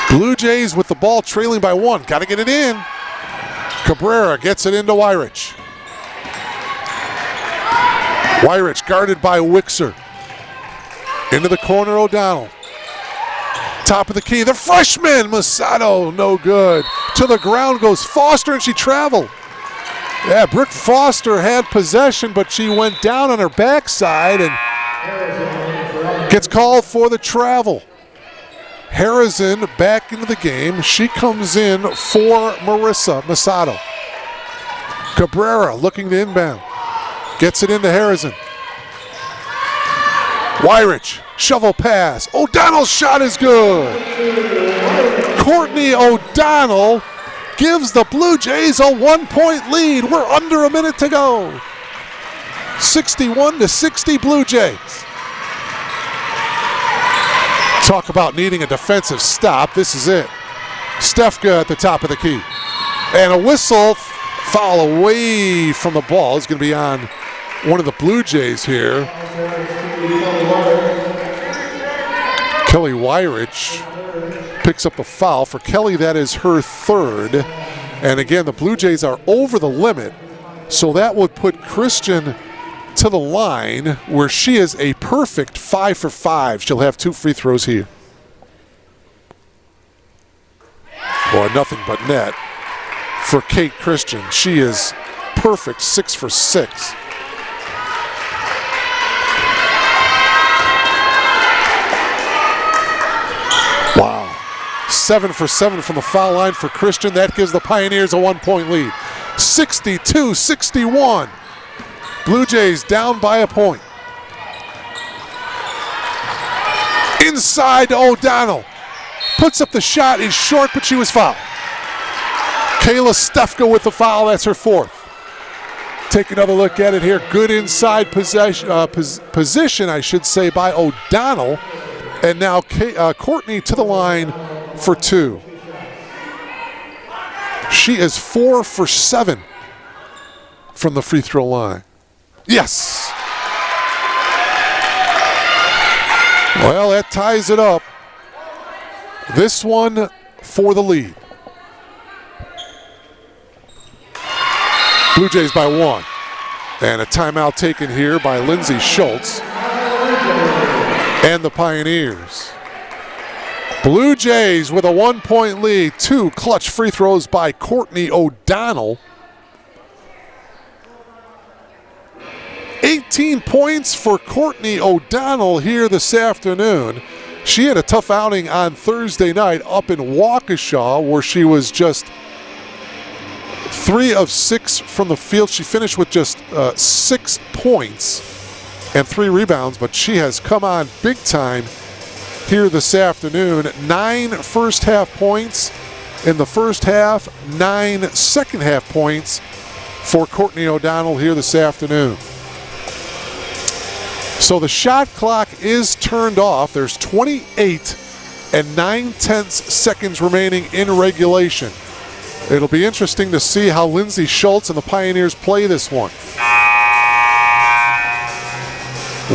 Blue Jays with the ball trailing by 1. Got to get it in. Cabrera gets it into Weirich. Weirich guarded by Wixer. Into the corner, O'Donnell. Top of the key, the freshman, Masato, no good. To the ground goes Foster, and she traveled. Yeah, Brooke Foster had possession, but she went down on her backside and gets called for the travel. Harrison back into the game. She comes in for Marissa Masato. Cabrera looking to inbound. Gets it into Harrison. Weirich, shovel pass. O'Donnell's shot is good. Courtney O'Donnell gives the Blue Jays a 1-point lead. We're under a minute to go. 61-60 Blue Jays. Talk about needing a defensive stop. This is it. Stefka at the top of the key. And a whistle, foul away from the ball is going to be on one of the Blue Jays here. Kelly Weirich picks up the foul. For Kelly, that is her 3rd. And again, the Blue Jays are over the limit, so that would put Christian to the line where she is a perfect 5 for 5. She'll have 2 free throws here. Boy, nothing but net for Kate Christian. She is perfect 6 for 6. Wow. 7 for 7 from the foul line for Christian. That gives the Pioneers a 1-point lead. 62-61. Blue Jays down by a point. Inside to O'Donnell. Puts up the shot, is short, but she was fouled. Kayla Stefka with the foul, that's her 4th. Take another look at it here. Good inside position, I should say, by O'Donnell. And now Courtney to the line for 2. She is 4 for 7 from the free throw line. Yes. Well, that ties it up. This one for the lead. Blue Jays by 1. And a timeout taken here by Lindsay Schultz and the Pioneers. Blue Jays with a 1-point lead. 2 clutch free throws by Courtney O'Donnell. 18 points for Courtney O'Donnell here this afternoon. She had a tough outing on Thursday night up in Waukesha, where she was just 3 of 6 from the field. She finished with just 6 points and 3 rebounds, but she has come on big time here this afternoon. 9 first half points in the first half, 9 second half points for Courtney O'Donnell here this afternoon. So the shot clock is turned off. There's 28 and 9/10 seconds remaining in regulation. It'll be interesting to see how Lindsay Schultz and the Pioneers play this one.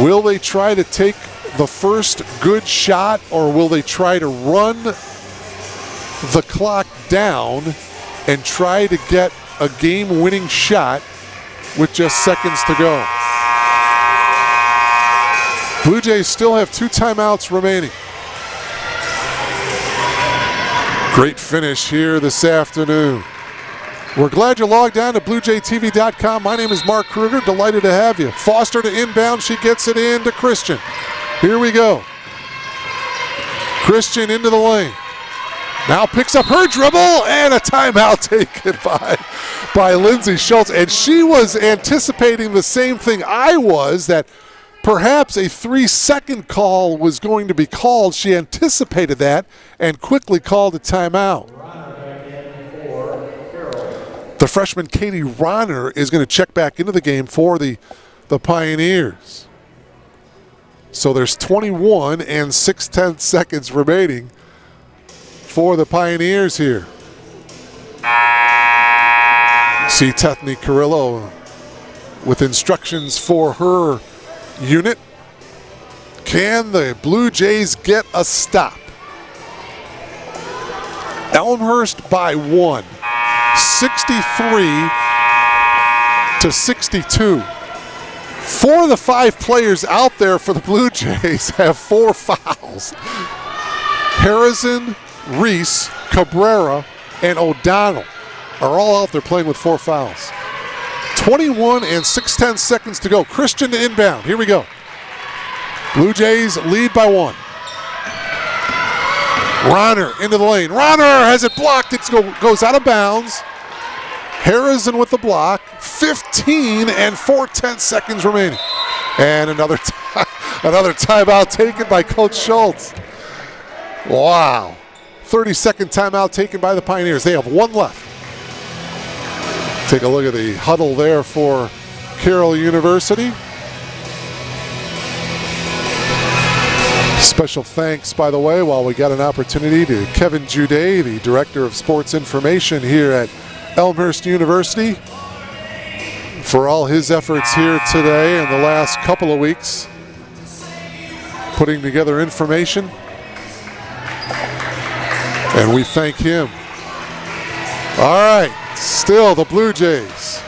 Will they try to take the first good shot, or will they try to run the clock down and try to get a game-winning shot with just seconds to go? Blue Jays still have 2 timeouts remaining. Great finish here this afternoon. We're glad you're logged on to BlueJayTV.com. My name is Mark Kruger. Delighted to have you. Foster to inbound. She gets it in to Christian. Here we go. Christian into the lane. Now picks up her dribble and a timeout taken by Lindsay Schultz. And she was anticipating the same thing I was, that perhaps a 3-second call was going to be called. She anticipated that and quickly called a timeout. The freshman Katie Ronner is going to check back into the game for the Pioneers. So there's 21 and 6/10 seconds remaining for the Pioneers here. See Tethny Carrillo with instructions for her unit. Can the Blue Jays get a stop? Elmhurst by 1, 63-62. 4 of the 5 players out there for the Blue Jays have 4 fouls. Harrison, Reese, Cabrera, and O'Donnell are all out there playing with 4 fouls. 21 and 6/10 seconds to go. Christian to inbound. Here we go. Blue Jays lead by 1. Ronner into the lane. Ronner has it blocked. It goes out of bounds. Harrison with the block. 15 and 4/10 seconds remaining. And another timeout taken by Coach Schultz. Wow. 30-second timeout taken by the Pioneers. They have 1 left. Take a look at the huddle there for Carroll University. Special thanks, by the way, while we got an opportunity, to Kevin Juday, the Director of Sports Information here at Elmhurst University, for all his efforts here today and the last couple of weeks, putting together information. And we thank him. All right, still the Blue Jays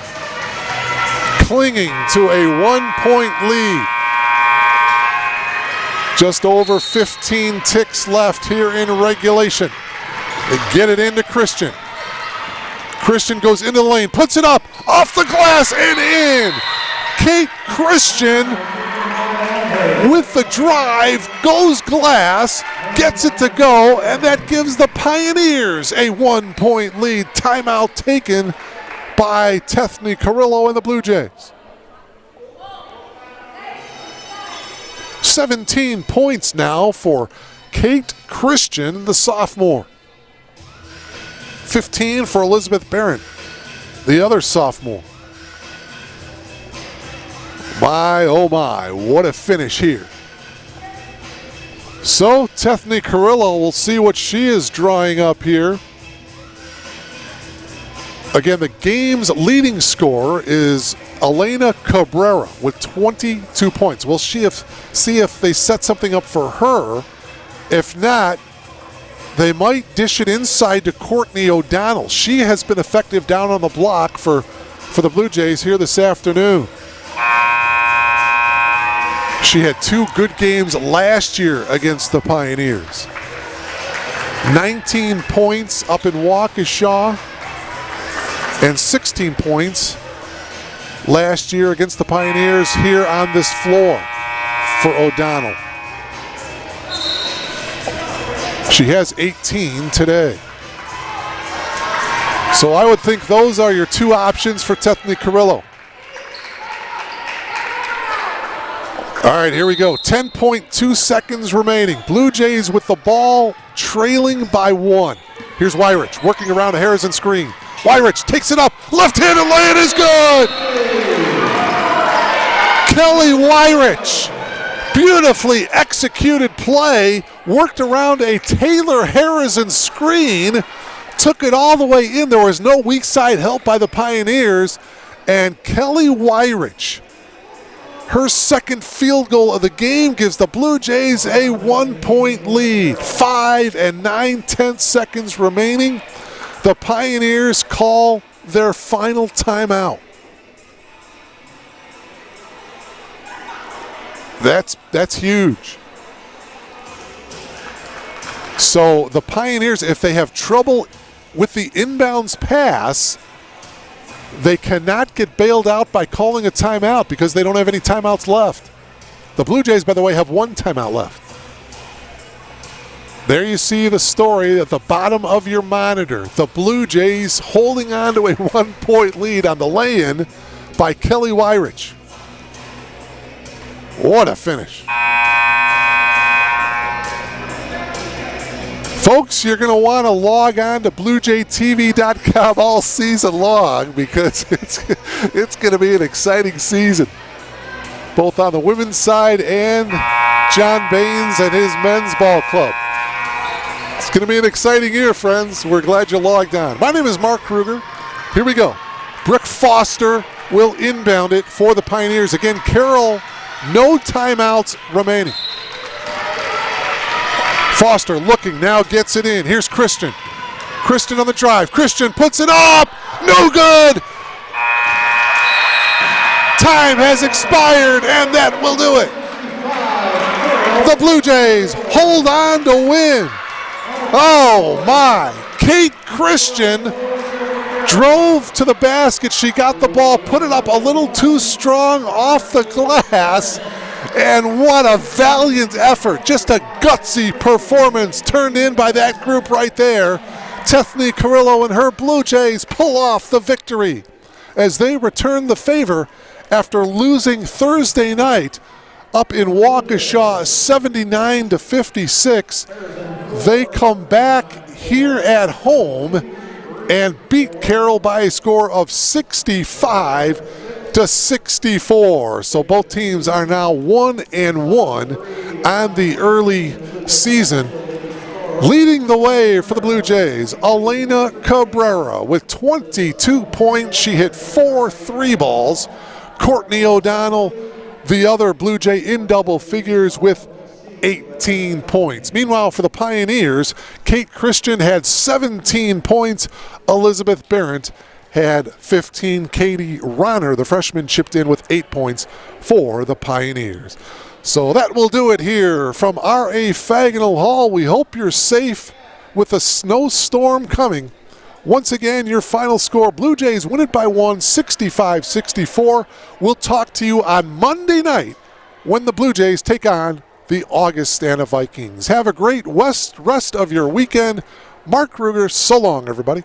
clinging to a 1-point lead. Just over 15 ticks left here in regulation. They get it into Christian. Christian goes into the lane, puts it up, off the glass and in. Kate Christian with the drive, goes glass, gets it to go, and that gives the Pioneers a 1-point lead. Timeout taken by Tethny Carrillo and the Blue Jays. 17 points now for Kate Christian, the sophomore. 15 for Elizabeth Barron, the other sophomore. My, oh my, what a finish here. So Tethny Carrillo, we'll see what she is drawing up here. Again, the game's leading scorer is Elena Cabrera with 22 points. We'll see if they set something up for her. If not, they might dish it inside to Courtney O'Donnell. She has been effective down on the block for the Blue Jays here this afternoon. She had 2 good games last year against the Pioneers. 19 points up in Waukesha and 16 points last year against the Pioneers here on this floor for O'Donnell. She has 18 today. So I would think those are your 2 options for Tethny Carrillo. All right, here we go. 10.2 seconds remaining. Blue Jays with the ball, trailing by 1. Here's Wyrich working around a Harrison screen. Wyrich takes it up, left-handed lay-in is good! Kelly Wyrich, beautifully executed play, worked around a Taylor Harrison screen, took it all the way in. There was no weak side help by the Pioneers, and Kelly Wyrich, her second field goal of the game, gives the Blue Jays a 1-point lead. 5 and 9/10 seconds remaining. The Pioneers call their final timeout. That's huge. So the Pioneers, if they have trouble with the inbounds pass, they cannot get bailed out by calling a timeout because they don't have any timeouts left. The Blue Jays, by the way, have one timeout left. There you see the story at the bottom of your monitor. The Blue Jays holding on to a 1-point lead on the lay-in by Kelly Wyrich. What a finish. Folks, you're going to want to log on to BlueJayTV.com all season long because it's going to be an exciting season, both on the women's side and John Baines and his men's ball club. It's going to be an exciting year, friends. We're glad you logged on. My name is Mark Kruger. Here we go. Brooke Foster will inbound it for the Pioneers. Again, Carroll, no timeouts remaining. Foster looking, now gets it in. Here's Christian. Christian on the drive. Christian puts it up. No good. Time has expired, and that will do it. The Blue Jays hold on to win. Oh my. Kate Christian drove to the basket. She got the ball, put it up a little too strong off the glass. And what a valiant effort. Just a gutsy performance turned in by that group right there. Tethny Carrillo and her Blue Jays pull off the victory as they return the favor after losing Thursday night up in Waukesha 79-56. They come back here at home and beat Carroll by a score of 65-64. So both teams are now 1-1 on the early season. Leading the way for the Blue Jays, Elena Cabrera with 22 points. She hit 4 3 balls. Courtney O'Donnell, the other Blue Jay, in double figures with 18 points. Meanwhile, for the Pioneers, Kate Christian had 17 points. Elizabeth Barrett had 15. Katie Ronner, the freshman, chipped in with 8 points for the Pioneers. So that will do it here from R.A. Fagnall Hall. We hope you're safe with a snowstorm coming. Once again, your final score, Blue Jays win it by 1, 65-64. We'll talk to you on Monday night when the Blue Jays take on the Augustana Vikings. Have a great rest of your weekend. Mark Kruger, so long, everybody.